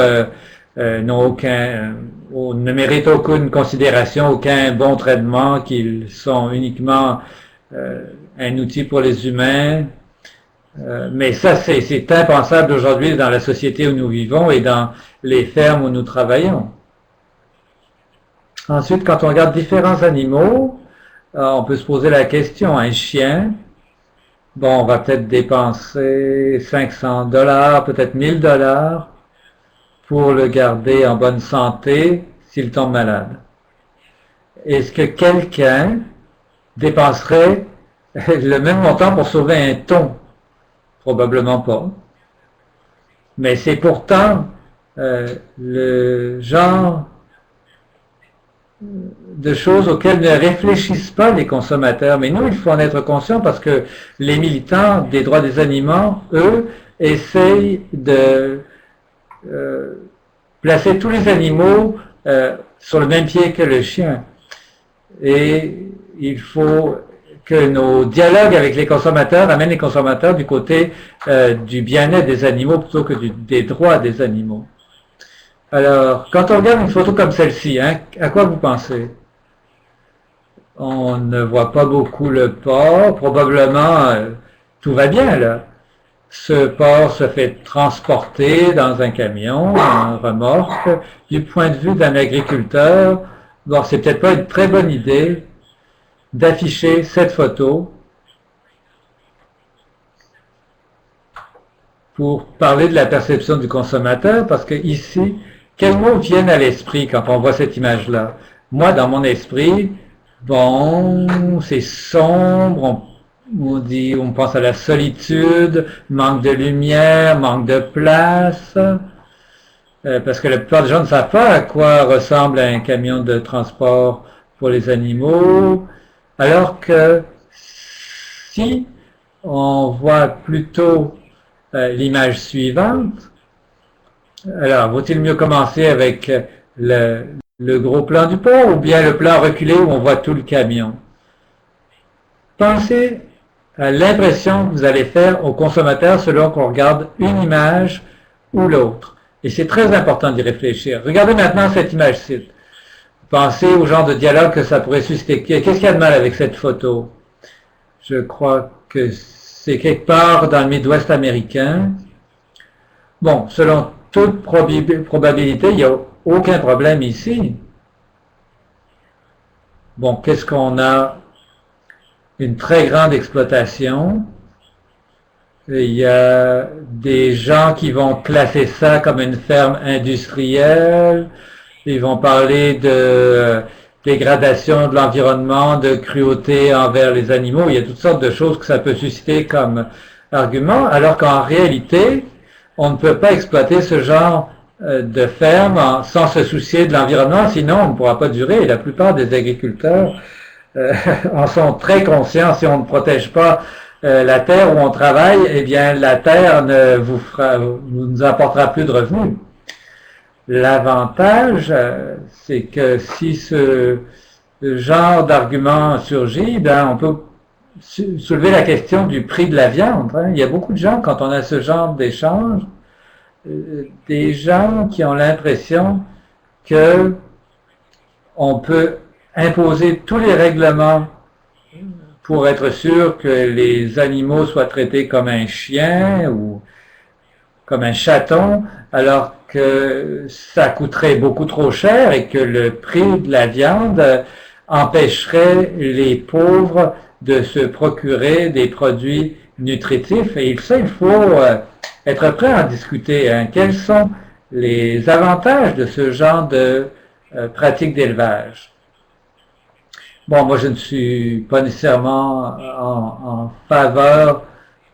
ne méritent aucune considération, aucun bon traitement, qu'ils sont uniquement un outil pour les humains. Mais ça, c'est impensable aujourd'hui dans la société où nous vivons et dans les fermes où nous travaillons. Ensuite, quand on regarde différents animaux, on peut se poser la question, un chien, bon, on va peut-être dépenser 500 $, peut-être 1000 $ pour le garder en bonne santé s'il tombe malade. Est-ce que quelqu'un dépenserait le même montant pour sauver un thon? Probablement pas. Mais c'est pourtant le genre de choses auxquelles ne réfléchissent pas les consommateurs. Mais nous, il faut en être conscient parce que les militants des droits des animaux, eux, essayent de placer tous les animaux sur le même pied que le chien. Et il faut que nos dialogues avec les consommateurs amènent les consommateurs du côté du bien-être des animaux plutôt que des droits des animaux. Alors, quand on regarde une photo comme celle-ci, hein, à quoi vous pensez? On ne voit pas beaucoup le porc, probablement tout va bien là. Ce porc se fait transporter dans un camion, en remorque. Du point de vue d'un agriculteur, bon, c'est peut-être pas une très bonne idée d'afficher cette photo pour parler de la perception du consommateur, parce que ici, quels mots viennent à l'esprit quand on voit cette image-là? Moi, dans mon esprit, bon, c'est sombre, on pense à la solitude, manque de lumière, manque de place, parce que la plupart des gens ne savent pas à quoi ressemble un camion de transport pour les animaux, alors que si on voit plutôt l'image suivante, alors vaut-il mieux commencer avec le gros plan du port ou bien le plan reculé où on voit tout le camion? Pensez à l'impression que vous allez faire au consommateur selon qu'on regarde une image ou l'autre. Et c'est très important d'y réfléchir. Regardez maintenant cette image-ci. Pensez au genre de dialogue que ça pourrait susciter. Qu'est-ce qu'il y a de mal avec cette photo? Je crois que c'est quelque part dans le Midwest américain. Bon, selon toute probabilité, il n'y a aucun problème ici. Bon, qu'est-ce qu'on a? Une très grande exploitation. Il y a des gens qui vont classer ça comme une ferme industrielle. Ils vont parler de dégradation de l'environnement, de cruauté envers les animaux. Il y a toutes sortes de choses que ça peut susciter comme argument, alors qu'en réalité, on ne peut pas exploiter ce genre de ferme sans se soucier de l'environnement, sinon on ne pourra pas durer. Et la plupart des agriculteurs en sont très conscients. Si on ne protège pas la terre où on travaille, eh bien la terre ne nous apportera plus de revenus. L'avantage, c'est que si ce genre d'argument surgit, ben on peut soulever la question du prix de la viande. Hein. Il y a beaucoup de gens, quand on a ce genre d'échange, des gens qui ont l'impression que on peut imposer tous les règlements pour être sûr que les animaux soient traités comme un chien ou comme un chaton, alors que ça coûterait beaucoup trop cher et que le prix de la viande empêcherait les pauvres de se procurer des produits nutritifs. Et ça, il faut être prêt à en discuter. Hein. Quels sont les avantages de ce genre de pratique d'élevage? Bon, moi, je ne suis pas nécessairement en faveur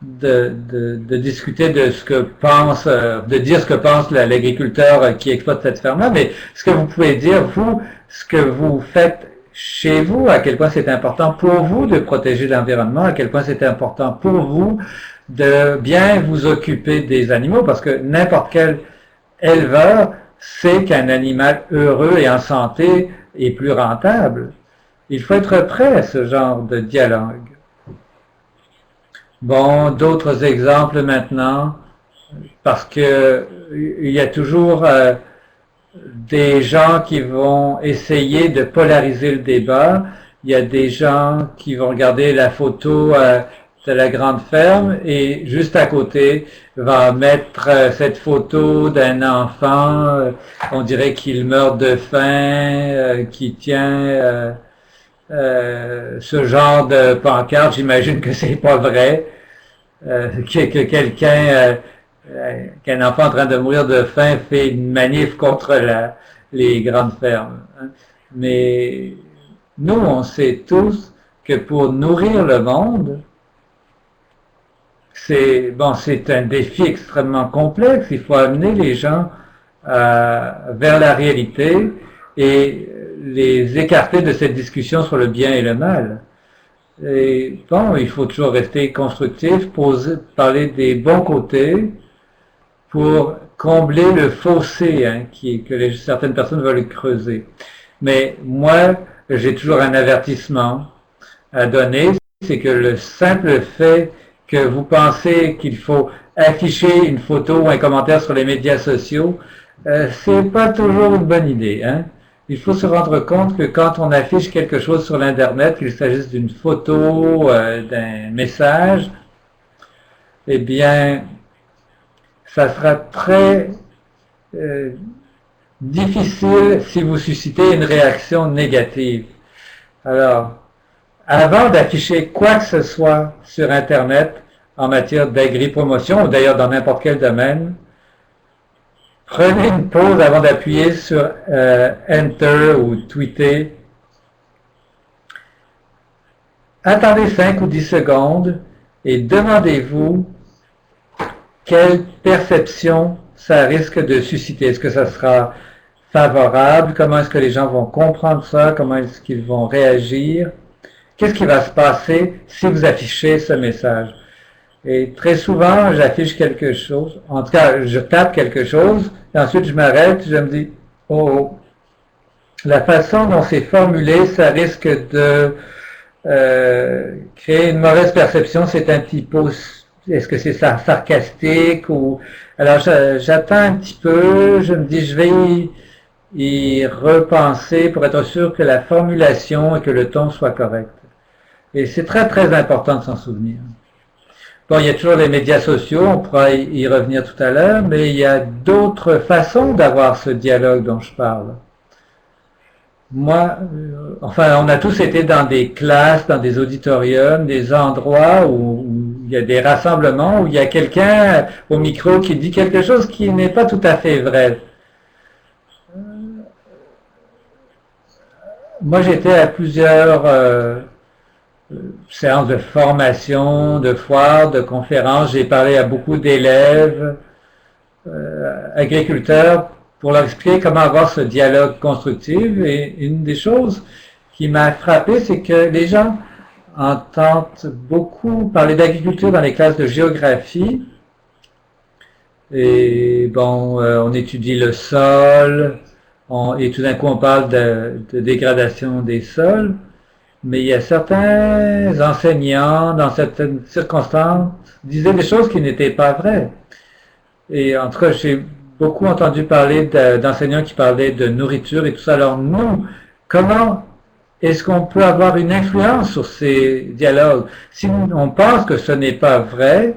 de discuter de ce que pense, de dire ce que pense l'agriculteur qui exploite cette ferme-là, mais ce que vous pouvez dire, vous, ce que vous faites chez vous, à quel point c'est important pour vous de protéger l'environnement, à quel point c'est important pour vous de bien vous occuper des animaux, parce que n'importe quel éleveur sait qu'un animal heureux et en santé est plus rentable. Il faut être prêt à ce genre de dialogue. Bon, d'autres exemples maintenant, parce que il y a toujours des gens qui vont essayer de polariser le débat. Il y a des gens qui vont regarder la photo de la grande ferme et juste à côté va mettre cette photo d'un enfant, on dirait qu'il meurt de faim, qui tient ce genre de pancarte. J'imagine que c'est pas vrai, que quelqu'un qu'un enfant en train de mourir de faim fait une manif contre les grandes fermes. Hein. Mais nous, on sait tous que pour nourrir le monde, c'est un défi extrêmement complexe. Il faut amener les gens vers la réalité et les écarter de cette discussion sur le bien et le mal. Et bon, il faut toujours rester constructif, parler des bons côtés, pour combler le fossé hein, certaines personnes veulent creuser. Mais moi, j'ai toujours un avertissement à donner, c'est que le simple fait que vous pensez qu'il faut afficher une photo ou un commentaire sur les médias sociaux, c'est pas toujours une bonne idée. Hein. Il faut se rendre compte que quand on affiche quelque chose sur l'Internet, qu'il s'agisse d'une photo, d'un message, eh bien, ça sera très difficile si vous suscitez une réaction négative. Alors, avant d'afficher quoi que ce soit sur Internet en matière d'agri-promotion, ou d'ailleurs dans n'importe quel domaine, prenez une pause avant d'appuyer sur Enter ou tweeter. Attendez 5 ou 10 secondes et demandez-vous quelle perception ça risque de susciter. Est-ce que ça sera favorable? Comment est-ce que les gens vont comprendre ça? Comment est-ce qu'ils vont réagir? Qu'est-ce qui va se passer si vous affichez ce message? Et très souvent, j'affiche quelque chose. En tout cas, je tape quelque chose, et ensuite je m'arrête, je me dis, oh, la façon dont c'est formulé, ça risque de créer une mauvaise perception. C'est un petit peu, est-ce que c'est sarcastique ou... Alors, j'attends un petit peu, je me dis, je vais y repenser pour être sûr que la formulation et que le ton soit correct. Et c'est très, très important de s'en souvenir. Bon, il y a toujours les médias sociaux, on pourra y revenir tout à l'heure, mais il y a d'autres façons d'avoir ce dialogue dont je parle. Moi, enfin, on a tous été dans des classes, dans des auditoriums, des endroits où il y a des rassemblements, où il y a quelqu'un au micro qui dit quelque chose qui n'est pas tout à fait vrai. Moi, j'étais à plusieurs séances de formation, de foires, de conférences. J'ai parlé à beaucoup d'élèves agriculteurs pour leur expliquer comment avoir ce dialogue constructif. Et une des choses qui m'a frappé, c'est que les gens entendent beaucoup parler d'agriculture dans les classes de géographie. Et bon, on étudie le sol, et tout d'un coup on parle de dégradation des sols. Mais il y a certains enseignants, dans certaines circonstances, disaient des choses qui n'étaient pas vraies. Et en tout cas, j'ai beaucoup entendu parler d'enseignants qui parlaient de nourriture et tout ça. Alors nous, comment est-ce qu'on peut avoir une influence sur ces dialogues? Si on pense que ce n'est pas vrai,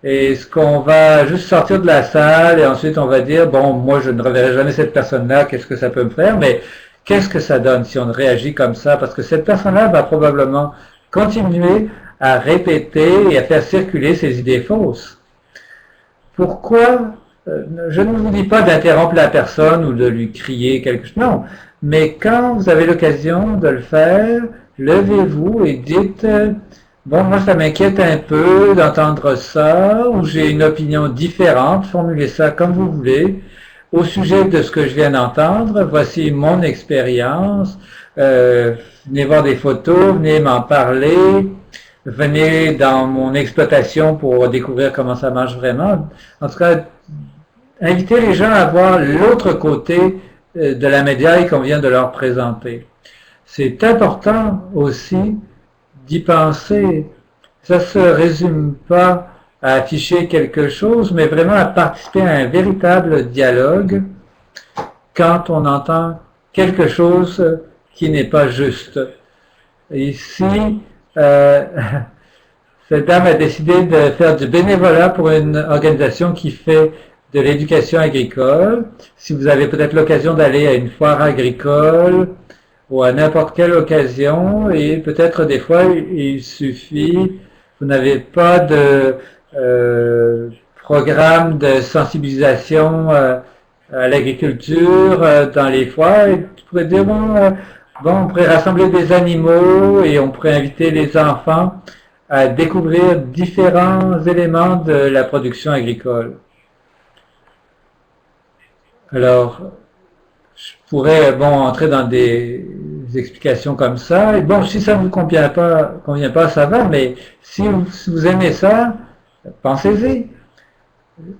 est-ce qu'on va juste sortir de la salle et ensuite on va dire, bon, moi je ne reverrai jamais cette personne-là, qu'est-ce que ça peut me faire? Mais qu'est-ce que ça donne si on réagit comme ça? Parce que cette personne-là va probablement continuer à répéter et à faire circuler ses idées fausses. Pourquoi? Je ne vous dis pas d'interrompre la personne ou de lui crier quelque chose, non. Mais quand vous avez l'occasion de le faire, levez-vous et dites, bon, moi ça m'inquiète un peu d'entendre ça, ou j'ai une opinion différente, formulez ça comme vous voulez. Au sujet de ce que je viens d'entendre, voici mon expérience. Venez voir des photos, venez m'en parler, venez dans mon exploitation pour découvrir comment ça marche vraiment. En tout cas, invitez les gens à voir l'autre côté de la médaille qu'on vient de leur présenter. C'est important aussi d'y penser. Ça ne se résume pas à afficher quelque chose, mais vraiment à participer à un véritable dialogue quand on entend quelque chose qui n'est pas juste. Ici, cette dame a décidé de faire du bénévolat pour une organisation qui fait de l'éducation agricole. Si vous avez peut-être l'occasion d'aller à une foire agricole ou à n'importe quelle occasion, et peut-être des fois il suffit, vous n'avez pas de programme de sensibilisation à l'agriculture dans les foires, et tu pourrais dire, bon, on pourrait rassembler des animaux et on pourrait inviter les enfants à découvrir différents éléments de la production agricole. Alors, je pourrais entrer dans des explications comme ça. Et bon, si ça ne vous convient pas, ça va, mais si vous aimez ça, pensez-y.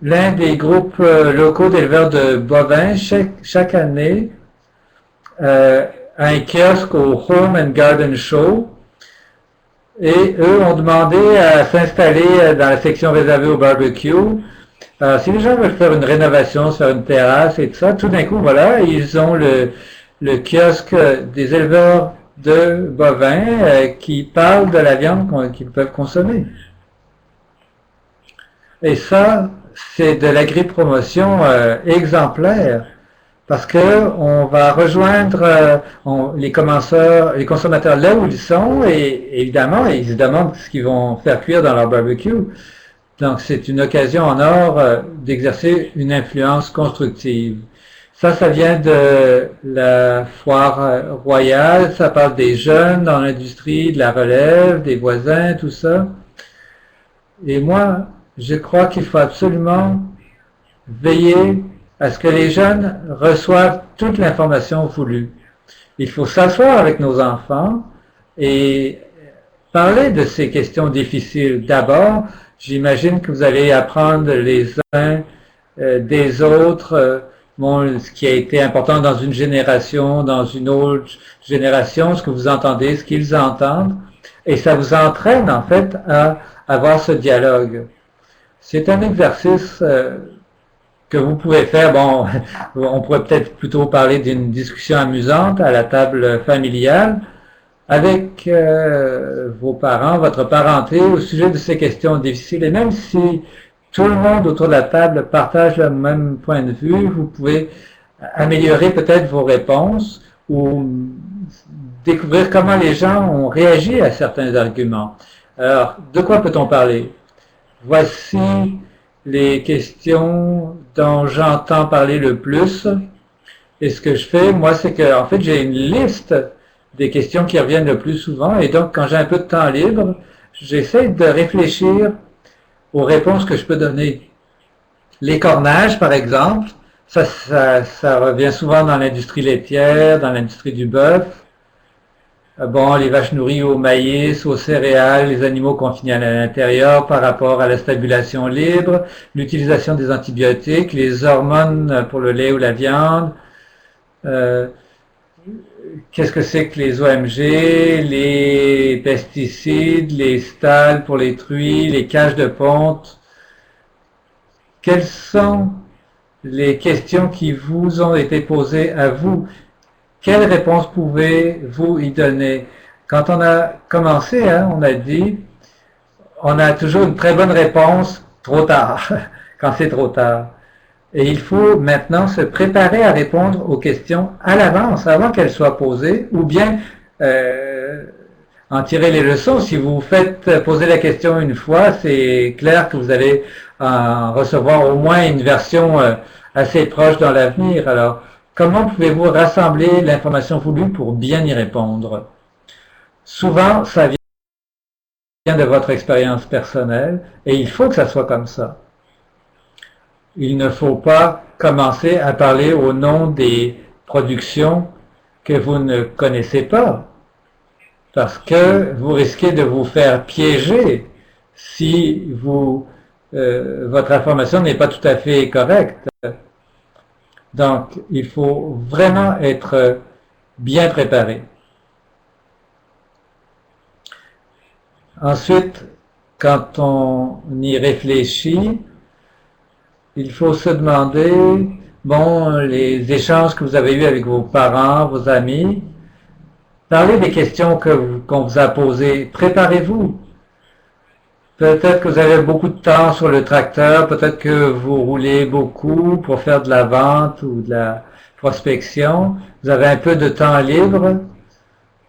L'un des groupes locaux d'éleveurs de bovins, chaque année, a un kiosque au Home and Garden Show. Et eux ont demandé à s'installer dans la section réservée au barbecue. Alors, si les gens veulent faire une rénovation, faire une terrasse et tout ça, tout d'un coup, voilà, ils ont le kiosque des éleveurs de bovins qui parlent de la viande qu'ils peuvent consommer. Et ça, c'est de l'agri-promotion exemplaire, parce que on va rejoindre les consommateurs là où ils sont, et évidemment, ils se demandent ce qu'ils vont faire cuire dans leur barbecue. Donc, c'est une occasion en or d'exercer une influence constructive. Ça vient de la foire royale, ça parle des jeunes dans l'industrie, de la relève, des voisins, tout ça. Et moi, je crois qu'il faut absolument veiller à ce que les jeunes reçoivent toute l'information voulue. Il faut s'asseoir avec nos enfants et parler de ces questions difficiles. D'abord, j'imagine que vous allez apprendre les uns des autres, ce qui a été important dans une génération, dans une autre génération, ce que vous entendez, ce qu'ils entendent, et ça vous entraîne en fait à avoir ce dialogue. C'est un exercice que vous pouvez faire. Bon, on pourrait peut-être plutôt parler d'une discussion amusante à la table familiale avec vos parents, votre parenté, au sujet de ces questions difficiles. Et même si tout le monde autour de la table partage le même point de vue, vous pouvez améliorer peut-être vos réponses ou découvrir comment les gens ont réagi à certains arguments. Alors, de quoi peut-on parler? Voici les questions dont j'entends parler le plus. Et ce que je fais, moi, c'est que, en fait, j'ai une liste des questions qui reviennent le plus souvent. Et donc, quand j'ai un peu de temps libre, j'essaie de réfléchir aux réponses que je peux donner. L'écornage, par exemple, ça revient souvent dans l'industrie laitière, dans l'industrie du bœuf. Bon, les vaches nourries au maïs, aux céréales, les animaux confinés à l'intérieur par rapport à la stabulation libre, l'utilisation des antibiotiques, les hormones pour le lait ou la viande. Euh, Qu'est-ce que c'est que les OMG, les pesticides, les stalles pour les truies, les cages de ponte? Quelles sont les questions qui vous ont été posées à vous? Quelle réponse pouvez-vous y donner? Quand on a commencé, hein, on a dit, on a toujours une très bonne réponse trop tard, quand c'est trop tard. Et il faut maintenant se préparer à répondre aux questions à l'avance, avant qu'elles soient posées, ou bien euh, en tirer les leçons. Si vous faites poser la question une fois, c'est clair que vous allez en recevoir au moins une version assez proche dans l'avenir. Alors, comment pouvez-vous rassembler l'information voulue pour bien y répondre? Souvent, ça vient de votre expérience personnelle et il faut que ça soit comme ça. Il ne faut pas commencer à parler au nom des productions que vous ne connaissez pas, parce que vous risquez de vous faire piéger si votre information n'est pas tout à fait correcte. Donc, il faut vraiment être bien préparé. Ensuite, quand on y réfléchit, il faut se demander, bon, les échanges que vous avez eus avec vos parents, vos amis, parlez des questions qu'on vous a posées, préparez-vous. Peut-être que vous avez beaucoup de temps sur le tracteur, peut-être que vous roulez beaucoup pour faire de la vente ou de la prospection, vous avez un peu de temps libre,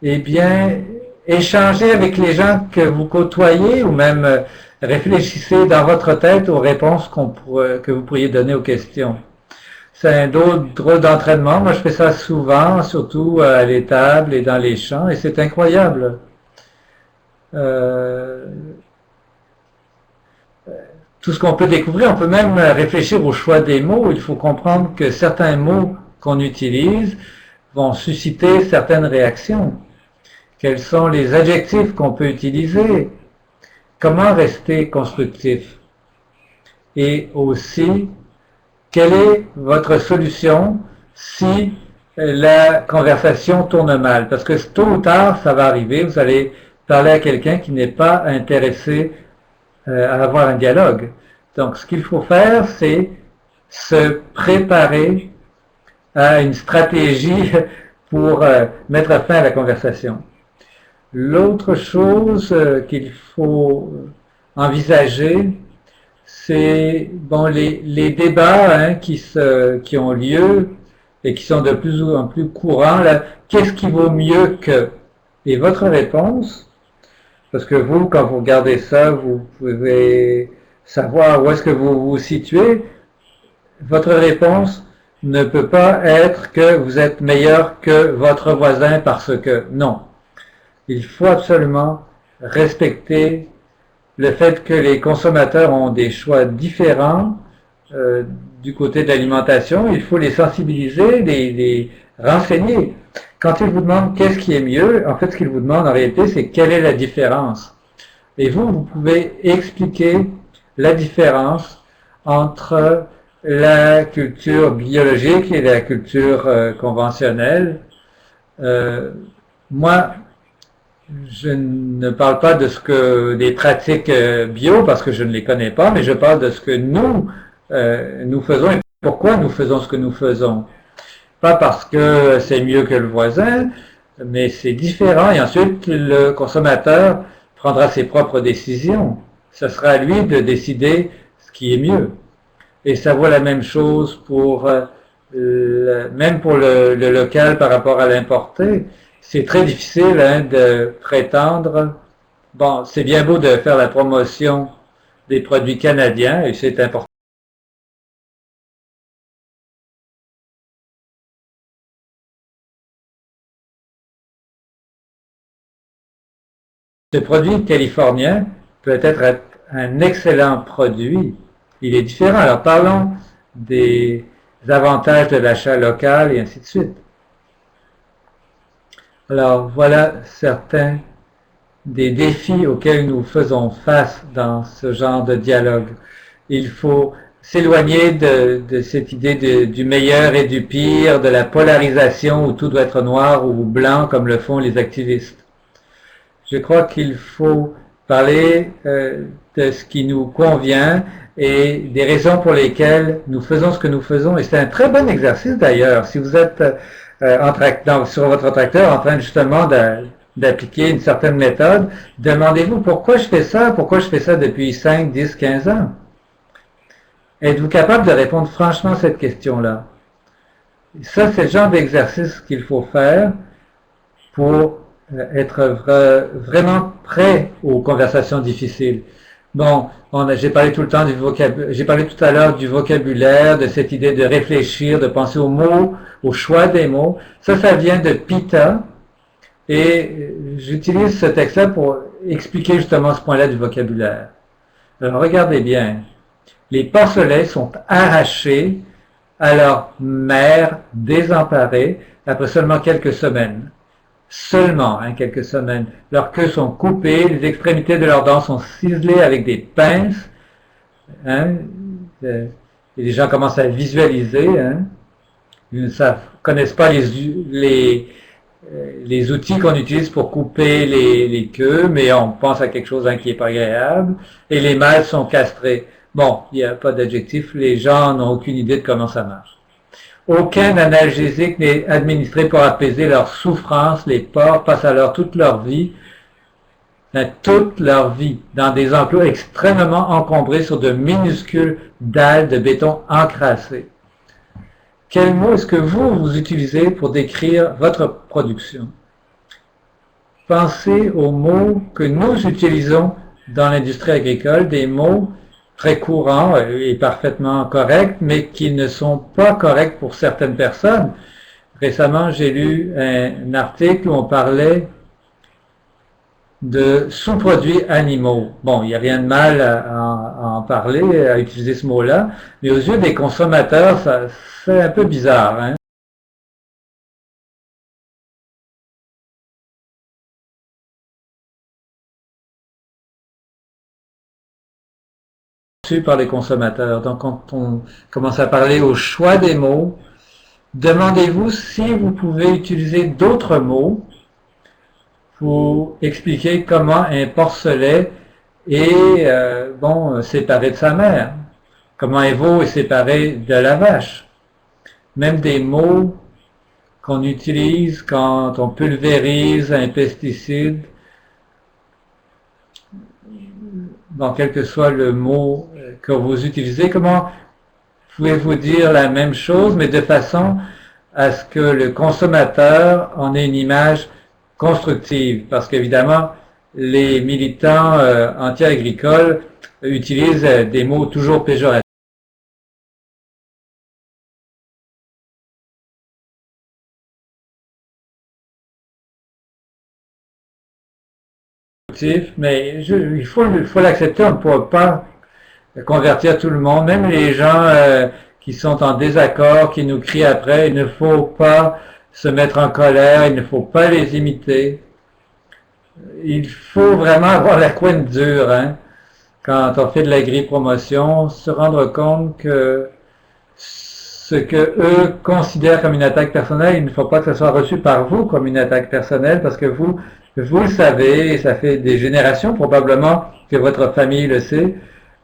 eh bien, échangez avec les gens que vous côtoyez ou même réfléchissez dans votre tête aux réponses que vous pourriez donner aux questions. C'est un drôle d'entraînement. Moi, je fais ça souvent, surtout à l'étable et dans les champs, et c'est incroyable. Euh, Tout ce qu'on peut découvrir, on peut même réfléchir au choix des mots. Il faut comprendre que certains mots qu'on utilise vont susciter certaines réactions. Quels sont les adjectifs qu'on peut utiliser? Comment rester constructif? Et aussi, quelle est votre solution si la conversation tourne mal? Parce que tôt ou tard, ça va arriver, vous allez parler à quelqu'un qui n'est pas intéressé à avoir un dialogue. Donc, ce qu'il faut faire, c'est se préparer à une stratégie pour mettre fin à la conversation. L'autre chose qu'il faut envisager, c'est bon, les débats hein, qui ont lieu et qui sont de plus en plus courants. Qu'est-ce qui vaut mieux que? Et votre réponse, parce que vous, quand vous regardez ça, vous pouvez savoir où est-ce que vous vous situez. Votre réponse ne peut pas être que vous êtes meilleur que votre voisin parce que non. Il faut absolument respecter le fait que les consommateurs ont des choix différents du côté de l'alimentation. Il faut les sensibiliser, les renseigner. Quand ils vous demandent qu'est-ce qui est mieux, en fait, ce qu'ils vous demandent en réalité, c'est quelle est la différence. Et vous pouvez expliquer la différence entre la culture biologique et la culture conventionnelle. Moi, je ne parle pas de ce que des pratiques bio parce que je ne les connais pas, mais je parle de ce que nous faisons et pourquoi nous faisons ce que nous faisons. Pas parce que c'est mieux que le voisin, mais c'est différent et ensuite le consommateur prendra ses propres décisions. Ce sera à lui de décider ce qui est mieux. Et ça vaut la même chose pour même pour le local par rapport à l'importé. C'est très difficile hein, de prétendre. Bon, c'est bien beau de faire la promotion des produits canadiens et c'est important. Ce produit californien peut être un excellent produit il est différent. Alors parlons des avantages de l'achat local et ainsi de suite. Alors voilà certains des défis auxquels nous faisons face dans ce genre de dialogue. Il faut s'éloigner de cette idée du meilleur et du pire, de la polarisation où tout doit être noir ou blanc comme le font les activistes. Je crois qu'il faut parler de ce qui nous convient et des raisons pour lesquelles nous faisons ce que nous faisons. Et c'est un très bon exercice d'ailleurs. Si vous êtes sur votre tracteur en train justement d'appliquer une certaine méthode, demandez-vous pourquoi je fais ça depuis 5, 10, 15 ans. Êtes-vous capable de répondre franchement à cette question-là? Ça, c'est le genre d'exercice qu'il faut faire pour être vraiment prêt aux conversations difficiles. Bon, j'ai parlé tout le temps du vocabulaire, j'ai parlé tout à l'heure du vocabulaire, de cette idée de réfléchir, de penser aux mots, au choix des mots. Ça vient de Pitta. Et j'utilise ce texte-là pour expliquer justement ce point-là du vocabulaire. Alors regardez bien. Les porcelets sont arrachés à leur mère désemparée après seulement quelques semaines. Seulement quelques semaines. Leurs queues sont coupées, les extrémités de leurs dents sont ciselées avec des pinces. Hein, et les gens commencent à visualiser. Hein, ils ne connaissent pas les outils qu'on utilise pour couper les queues, mais on pense à quelque chose qui n'est pas agréable. Et les mâles sont castrés. Bon, il n'y a pas d'adjectif, les gens n'ont aucune idée de comment ça marche. Aucun analgésique n'est administré pour apaiser leur souffrance. Les porcs passent alors toute leur vie, dans des enclos extrêmement encombrés sur de minuscules dalles de béton encrassées. Quel mot est-ce que vous utilisez pour décrire votre production? Pensez aux mots que nous utilisons dans l'industrie agricole, des mots très courants et parfaitement corrects, mais qui ne sont pas corrects pour certaines personnes. Récemment, j'ai lu un article où on parlait de sous-produits animaux. Bon, il n'y a rien de mal à en parler, à utiliser ce mot-là, mais aux yeux des consommateurs, c'est un peu bizarre. Hein? Par les consommateurs. Donc, quand on commence à parler au choix des mots, demandez-vous si vous pouvez utiliser d'autres mots pour expliquer comment un porcelet est séparé de sa mère, comment un veau est séparé de la vache. Même des mots qu'on utilise quand on pulvérise un pesticide, dans quel que soit le mot que vous utilisez, comment pouvez-vous dire la même chose, mais de façon à ce que le consommateur en ait une image constructive? Parce qu'évidemment, les militants anti-agricoles utilisent des mots toujours péjoratifs. Mais il faut l'accepter, on ne pourra pas convertir tout le monde, même les gens qui sont en désaccord, qui nous crient après. Il ne faut pas se mettre en colère, il ne faut pas les imiter. Il faut vraiment avoir la couenne dure, hein, quand on fait de l'agri-promotion, se rendre compte que ce que eux considèrent comme une attaque personnelle, il ne faut pas que ce soit reçu par vous comme une attaque personnelle, parce que vous le savez, et ça fait des générations probablement que votre famille le sait,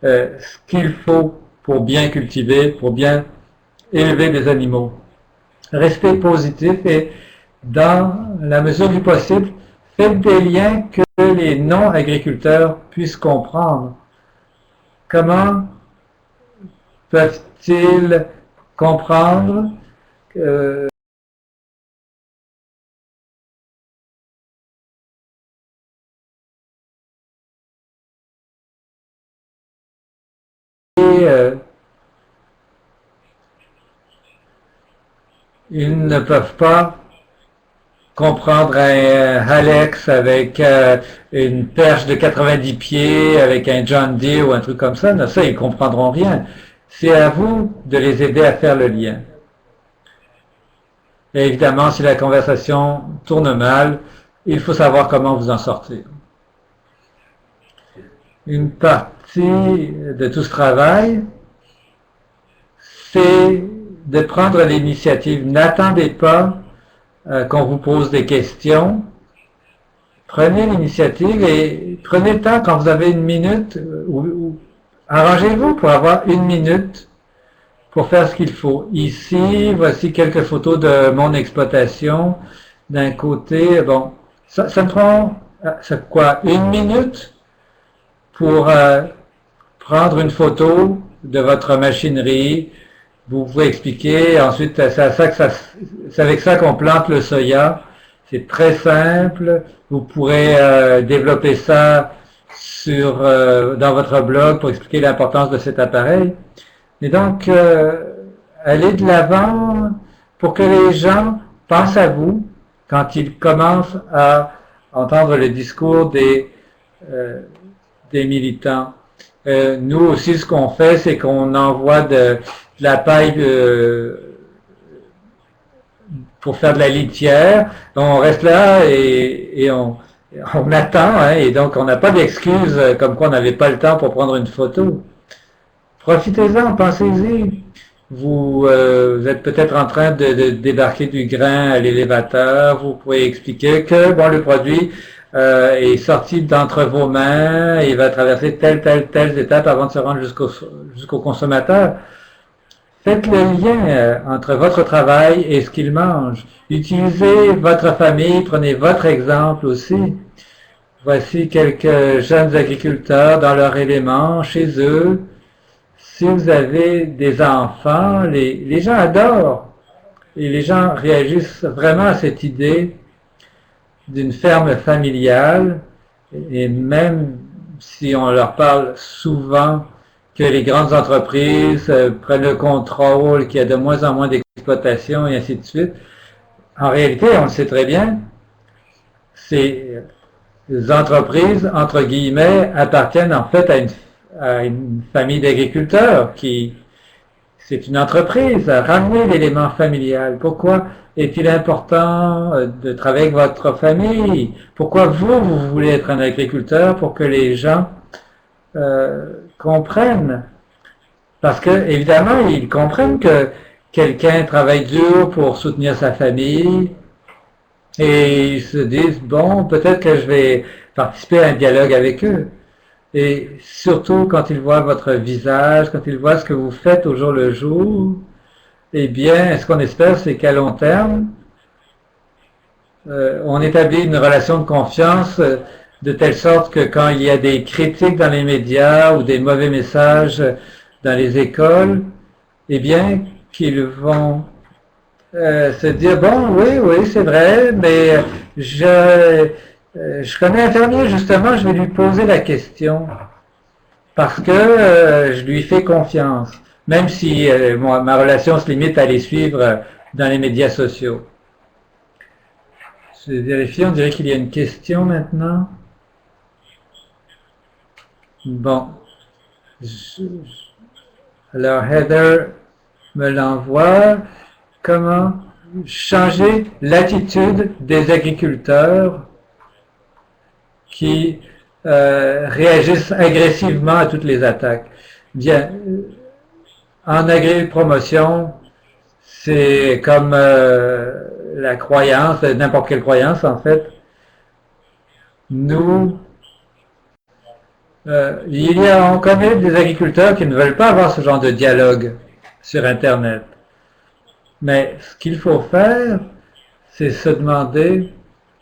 ce qu'il faut pour bien cultiver, pour bien élever des animaux. Restez positif et dans la mesure du possible, faites des liens que les non-agriculteurs puissent comprendre. Comment peuvent-ils comprendre que ils ne peuvent pas comprendre un Alex avec une perche de 90 pieds, avec un John Deere ou un truc comme ça. Non, ça, ils comprendront rien. C'est à vous de les aider à faire le lien. Et évidemment, si la conversation tourne mal, il faut savoir comment vous en sortir. Une partie de tout ce travail, c'est de prendre l'initiative. N'attendez pas qu'on vous pose des questions. Prenez l'initiative et prenez le temps quand vous avez une minute, ou arrangez-vous pour avoir une minute pour faire ce qu'il faut. Ici, voici quelques photos de mon exploitation. D'un côté, bon, ça me prend, c'est quoi, une minute pour prendre une photo de votre machinerie. Vous pouvez expliquer. Ensuite, c'est avec ça qu'on plante le soya. C'est très simple. Vous pourrez développer ça dans votre blog pour expliquer l'importance de cet appareil. Et donc, allez de l'avant pour que les gens pensent à vous quand ils commencent à entendre le discours des militants. Nous aussi, ce qu'on fait, c'est qu'on envoie de la paille pour faire de la litière. On reste là et on attend, hein, et donc on n'a pas d'excuses comme quoi on n'avait pas le temps pour prendre une photo. Profitez-en, pensez-y. Vous êtes peut-être en train de débarquer du grain à l'élévateur. Vous pouvez expliquer que bon, le produit est sorti d'entre vos mains et va traverser telle étape avant de se rendre jusqu'au consommateur. Faites le lien entre votre travail et ce qu'il mange. Utilisez votre famille, prenez votre exemple aussi. Voici quelques jeunes agriculteurs dans leur élément, chez eux. Si vous avez des enfants, les gens adorent et les gens réagissent vraiment à cette idée d'une ferme familiale, et même si on leur parle souvent que les grandes entreprises prennent le contrôle, qu'il y a de moins en moins d'exploitation et ainsi de suite, en réalité, on le sait très bien, ces entreprises, entre guillemets, appartiennent en fait à une famille d'agriculteurs c'est une entreprise. Ramenez l'élément familial. Pourquoi est-il important de travailler avec votre famille? Pourquoi vous voulez être un agriculteur? Pour que les gens comprennent. Parce que, évidemment, ils comprennent que quelqu'un travaille dur pour soutenir sa famille et ils se disent, bon, peut-être que je vais participer à un dialogue avec eux. Et surtout quand ils voient votre visage, quand ils voient ce que vous faites au jour le jour, eh bien, ce qu'on espère, c'est qu'à long terme, on établit une relation de confiance de telle sorte que quand il y a des critiques dans les médias ou des mauvais messages dans les écoles, eh bien, qu'ils vont se dire, bon, oui, c'est vrai, mais je connais un fermier, justement, je vais lui poser la question parce que je lui fais confiance, même si ma relation se limite à les suivre dans les médias sociaux. Je vais vérifier, on dirait qu'il y a une question maintenant. Bon. Alors Heather me l'envoie. Comment changer l'attitude des agriculteurs qui réagissent agressivement à toutes les attaques? Bien, en agri-promotion, c'est comme la croyance, n'importe quelle croyance en fait. Nous, on connaît des agriculteurs qui ne veulent pas avoir ce genre de dialogue sur Internet. Mais ce qu'il faut faire, c'est se demander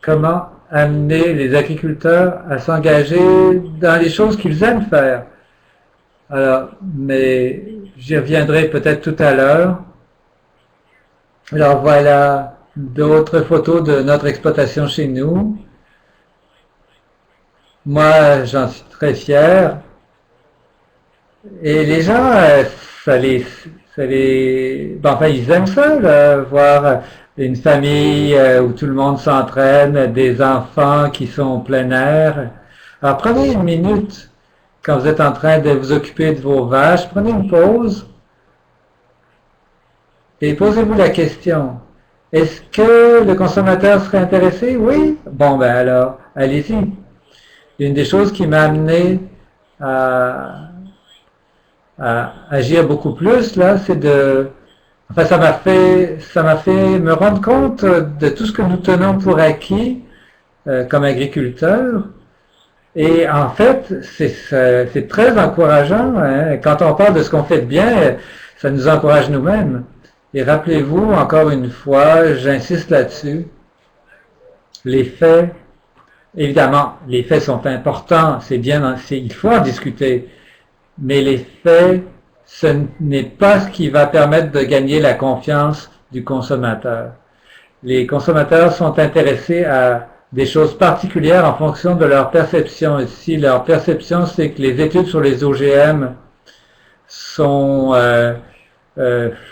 comment amener les agriculteurs à s'engager dans les choses qu'ils aiment faire. Alors, mais j'y reviendrai peut-être tout à l'heure. Alors voilà d'autres photos de notre exploitation chez nous. Moi, j'en suis très fier. Et les gens, enfin, ils aiment ça, là, voir une famille où tout le monde s'entraîne, des enfants qui sont au plein air. Alors prenez une minute quand vous êtes en train de vous occuper de vos vaches, prenez une pause et posez-vous la question. Est-ce que le consommateur serait intéressé? Oui? Bon, ben alors, allez-y. Une des choses qui m'a amené à agir beaucoup plus, là, c'est de... Enfin, ça m'a fait me rendre compte de tout ce que nous tenons pour acquis comme agriculteurs. Et en fait, c'est très encourageant. Hein. Quand on parle de ce qu'on fait de bien, ça nous encourage nous-mêmes. Et rappelez-vous, encore une fois, j'insiste là-dessus, les faits, évidemment, les faits sont importants, c'est bien, il faut en discuter, mais les faits, ce n'est pas ce qui va permettre de gagner la confiance du consommateur. Les consommateurs sont intéressés à des choses particulières en fonction de leur perception. Et si leur perception, c'est que les études sur les OGM sont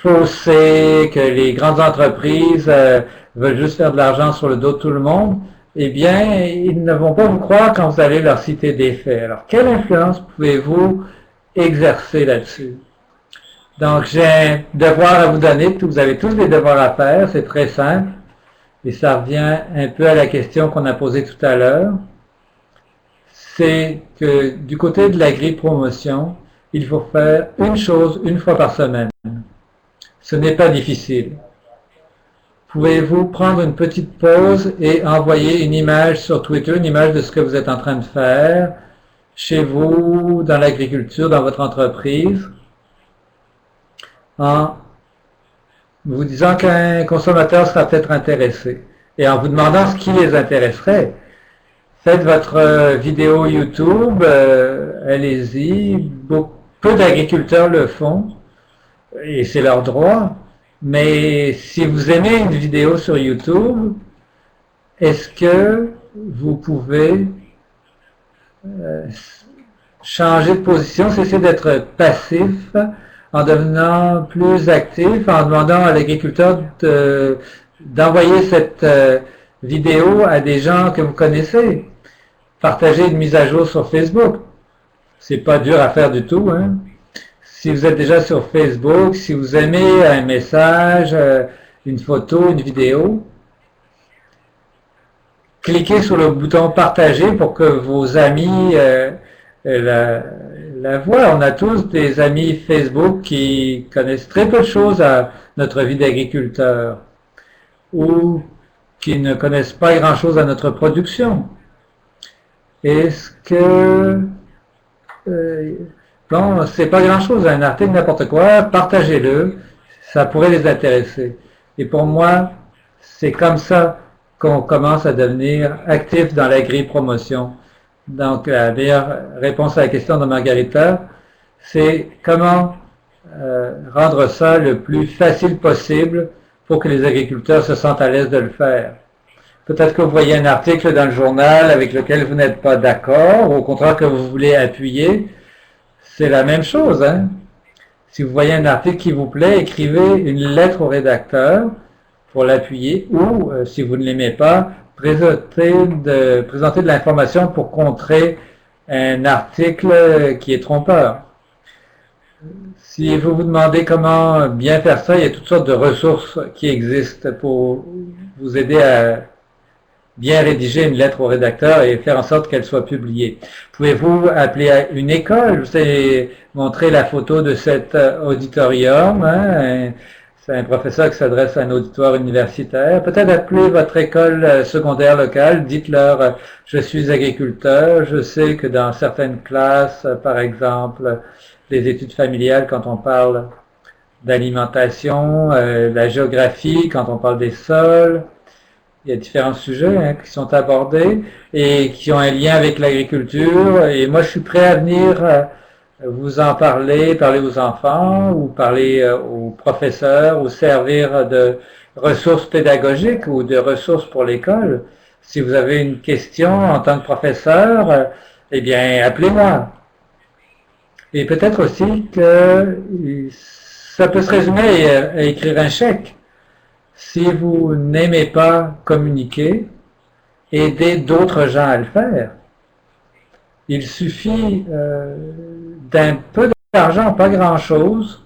faussées, que les grandes entreprises veulent juste faire de l'argent sur le dos de tout le monde, eh bien, ils ne vont pas vous croire quand vous allez leur citer des faits. Alors, quelle influence pouvez-vous exercer là-dessus? Donc, j'ai un devoir à vous donner. Vous avez tous des devoirs à faire. C'est très simple. Et ça revient un peu à la question qu'on a posée tout à l'heure. C'est que du côté de l'agri-promotion, il faut faire une chose une fois par semaine. Ce n'est pas difficile. Pouvez-vous prendre une petite pause et envoyer une image sur Twitter, une image de ce que vous êtes en train de faire chez vous, dans l'agriculture, dans votre entreprise, en vous disant qu'un consommateur sera peut-être intéressé et en vous demandant ce qui les intéresserait. Faites votre vidéo YouTube, allez-y, peu d'agriculteurs le font et c'est leur droit, mais si vous aimez une vidéo sur YouTube, est-ce que vous pouvez changer de position, cesser d'être passif en devenant plus actif, en demandant à l'agriculteur d'envoyer cette vidéo à des gens que vous connaissez. Partagez une mise à jour sur Facebook. C'est pas dur à faire du tout. Hein? Si vous êtes déjà sur Facebook, si vous aimez un message, une photo, une vidéo, cliquez sur le bouton partager pour que vos amis la voient. On a tous des amis Facebook qui connaissent très peu de choses à notre vie d'agriculteur ou qui ne connaissent pas grand-chose à notre production. Est-ce que... bon, c'est pas grand-chose, un article, n'importe quoi, partagez-le, ça pourrait les intéresser. Et pour moi, c'est comme ça qu'on commence à devenir actif dans l'agri-promotion. Donc, la meilleure réponse à la question de Margarita, c'est comment rendre ça le plus facile possible pour que les agriculteurs se sentent à l'aise de le faire. Peut-être que vous voyez un article dans le journal avec lequel vous n'êtes pas d'accord, ou au contraire que vous voulez appuyer. C'est la même chose. Hein? Si vous voyez un article qui vous plaît, écrivez une lettre au rédacteur pour l'appuyer, ou si vous ne l'aimez pas, présentez de l'information pour contrer un article qui est trompeur. Si vous vous demandez comment bien faire ça, il y a toutes sortes de ressources qui existent pour vous aider à bien rédiger une lettre au rédacteur et faire en sorte qu'elle soit publiée. Pouvez-vous appeler à une école? Je vous ai montré la photo de cet auditorium. Hein? C'est un professeur qui s'adresse à un auditoire universitaire. Peut-être appeler votre école secondaire locale. Dites-leur, je suis agriculteur. Je sais que dans certaines classes, par exemple, les études familiales, quand on parle d'alimentation, la géographie, quand on parle des sols, il y a différents sujets hein, qui sont abordés et qui ont un lien avec l'agriculture. Et moi, je suis prêt à venir vous en parler aux enfants ou parler aux professeurs ou servir de ressources pédagogiques ou de ressources pour l'école. Si vous avez une question en tant que professeur, eh bien, appelez-moi. Et peut-être aussi que ça peut se résumer à écrire un chèque. Si vous n'aimez pas communiquer, aidez d'autres gens à le faire. Il suffit d'un peu d'argent, pas grand-chose,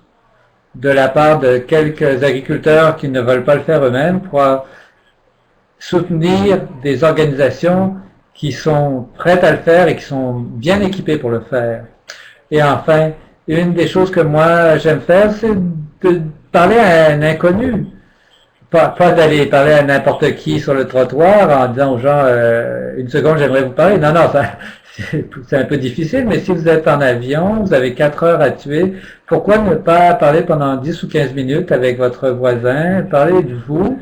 de la part de quelques agriculteurs qui ne veulent pas le faire eux-mêmes pour soutenir des organisations qui sont prêtes à le faire et qui sont bien équipées pour le faire. Et enfin, une des choses que moi j'aime faire, c'est de parler à un inconnu. Pas d'aller parler à n'importe qui sur le trottoir en disant aux gens une seconde, j'aimerais vous parler. Non, non, c'est un peu difficile, mais si vous êtes en avion, vous avez 4 heures à tuer, pourquoi ne pas parler pendant 10 ou 15 minutes avec votre voisin, parler de vous,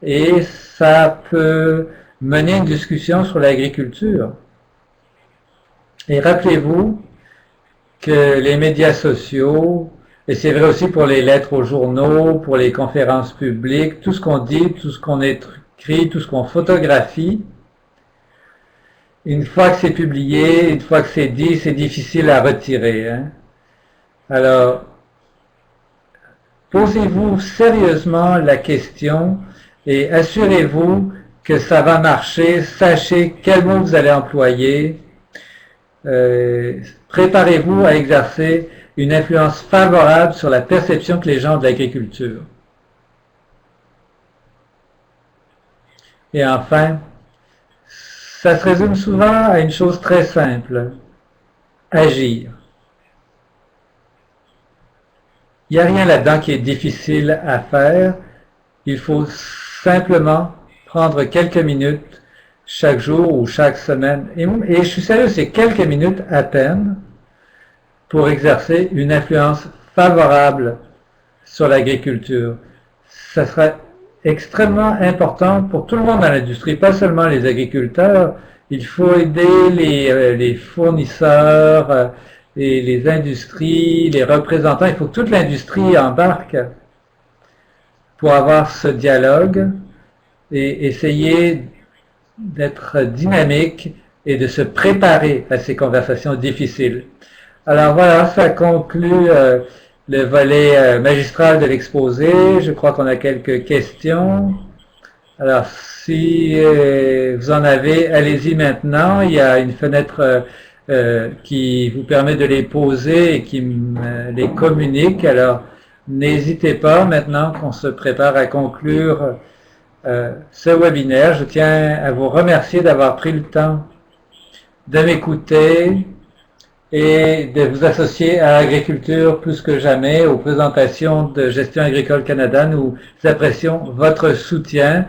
et ça peut mener une discussion sur l'agriculture. Et rappelez-vous que les médias sociaux, et c'est vrai aussi pour les lettres aux journaux, pour les conférences publiques, tout ce qu'on dit, tout ce qu'on écrit, tout ce qu'on photographie, une fois que c'est publié, une fois que c'est dit, c'est difficile à retirer. Hein? Alors, posez-vous sérieusement la question et assurez-vous que ça va marcher. Sachez quel mot vous allez employer. Préparez-vous à exercer une influence favorable sur la perception que les gens ont de l'agriculture. Et enfin, ça se résume souvent à une chose très simple, agir. Il n'y a rien là-dedans qui est difficile à faire. Il faut simplement prendre quelques minutes chaque jour ou chaque semaine. Et je suis sérieux, c'est quelques minutes à peine pour exercer une influence favorable sur l'agriculture. Ça sera extrêmement important pour tout le monde dans l'industrie, pas seulement les agriculteurs. Il faut aider les fournisseurs, et les industries, les représentants. Il faut que toute l'industrie embarque pour avoir ce dialogue et essayer d'être dynamique et de se préparer à ces conversations difficiles. Alors voilà, ça conclut le volet magistral de l'exposé. Je crois qu'on a quelques questions. Alors, si vous en avez, allez-y maintenant. Il y a une fenêtre qui vous permet de les poser et qui les communique. Alors, n'hésitez pas maintenant qu'on se prépare à conclure ce webinaire. Je tiens à vous remercier d'avoir pris le temps de m'écouter et de vous associer à Agriculture plus que jamais, aux présentations de Gestion Agricole Canada. Nous apprécions votre soutien.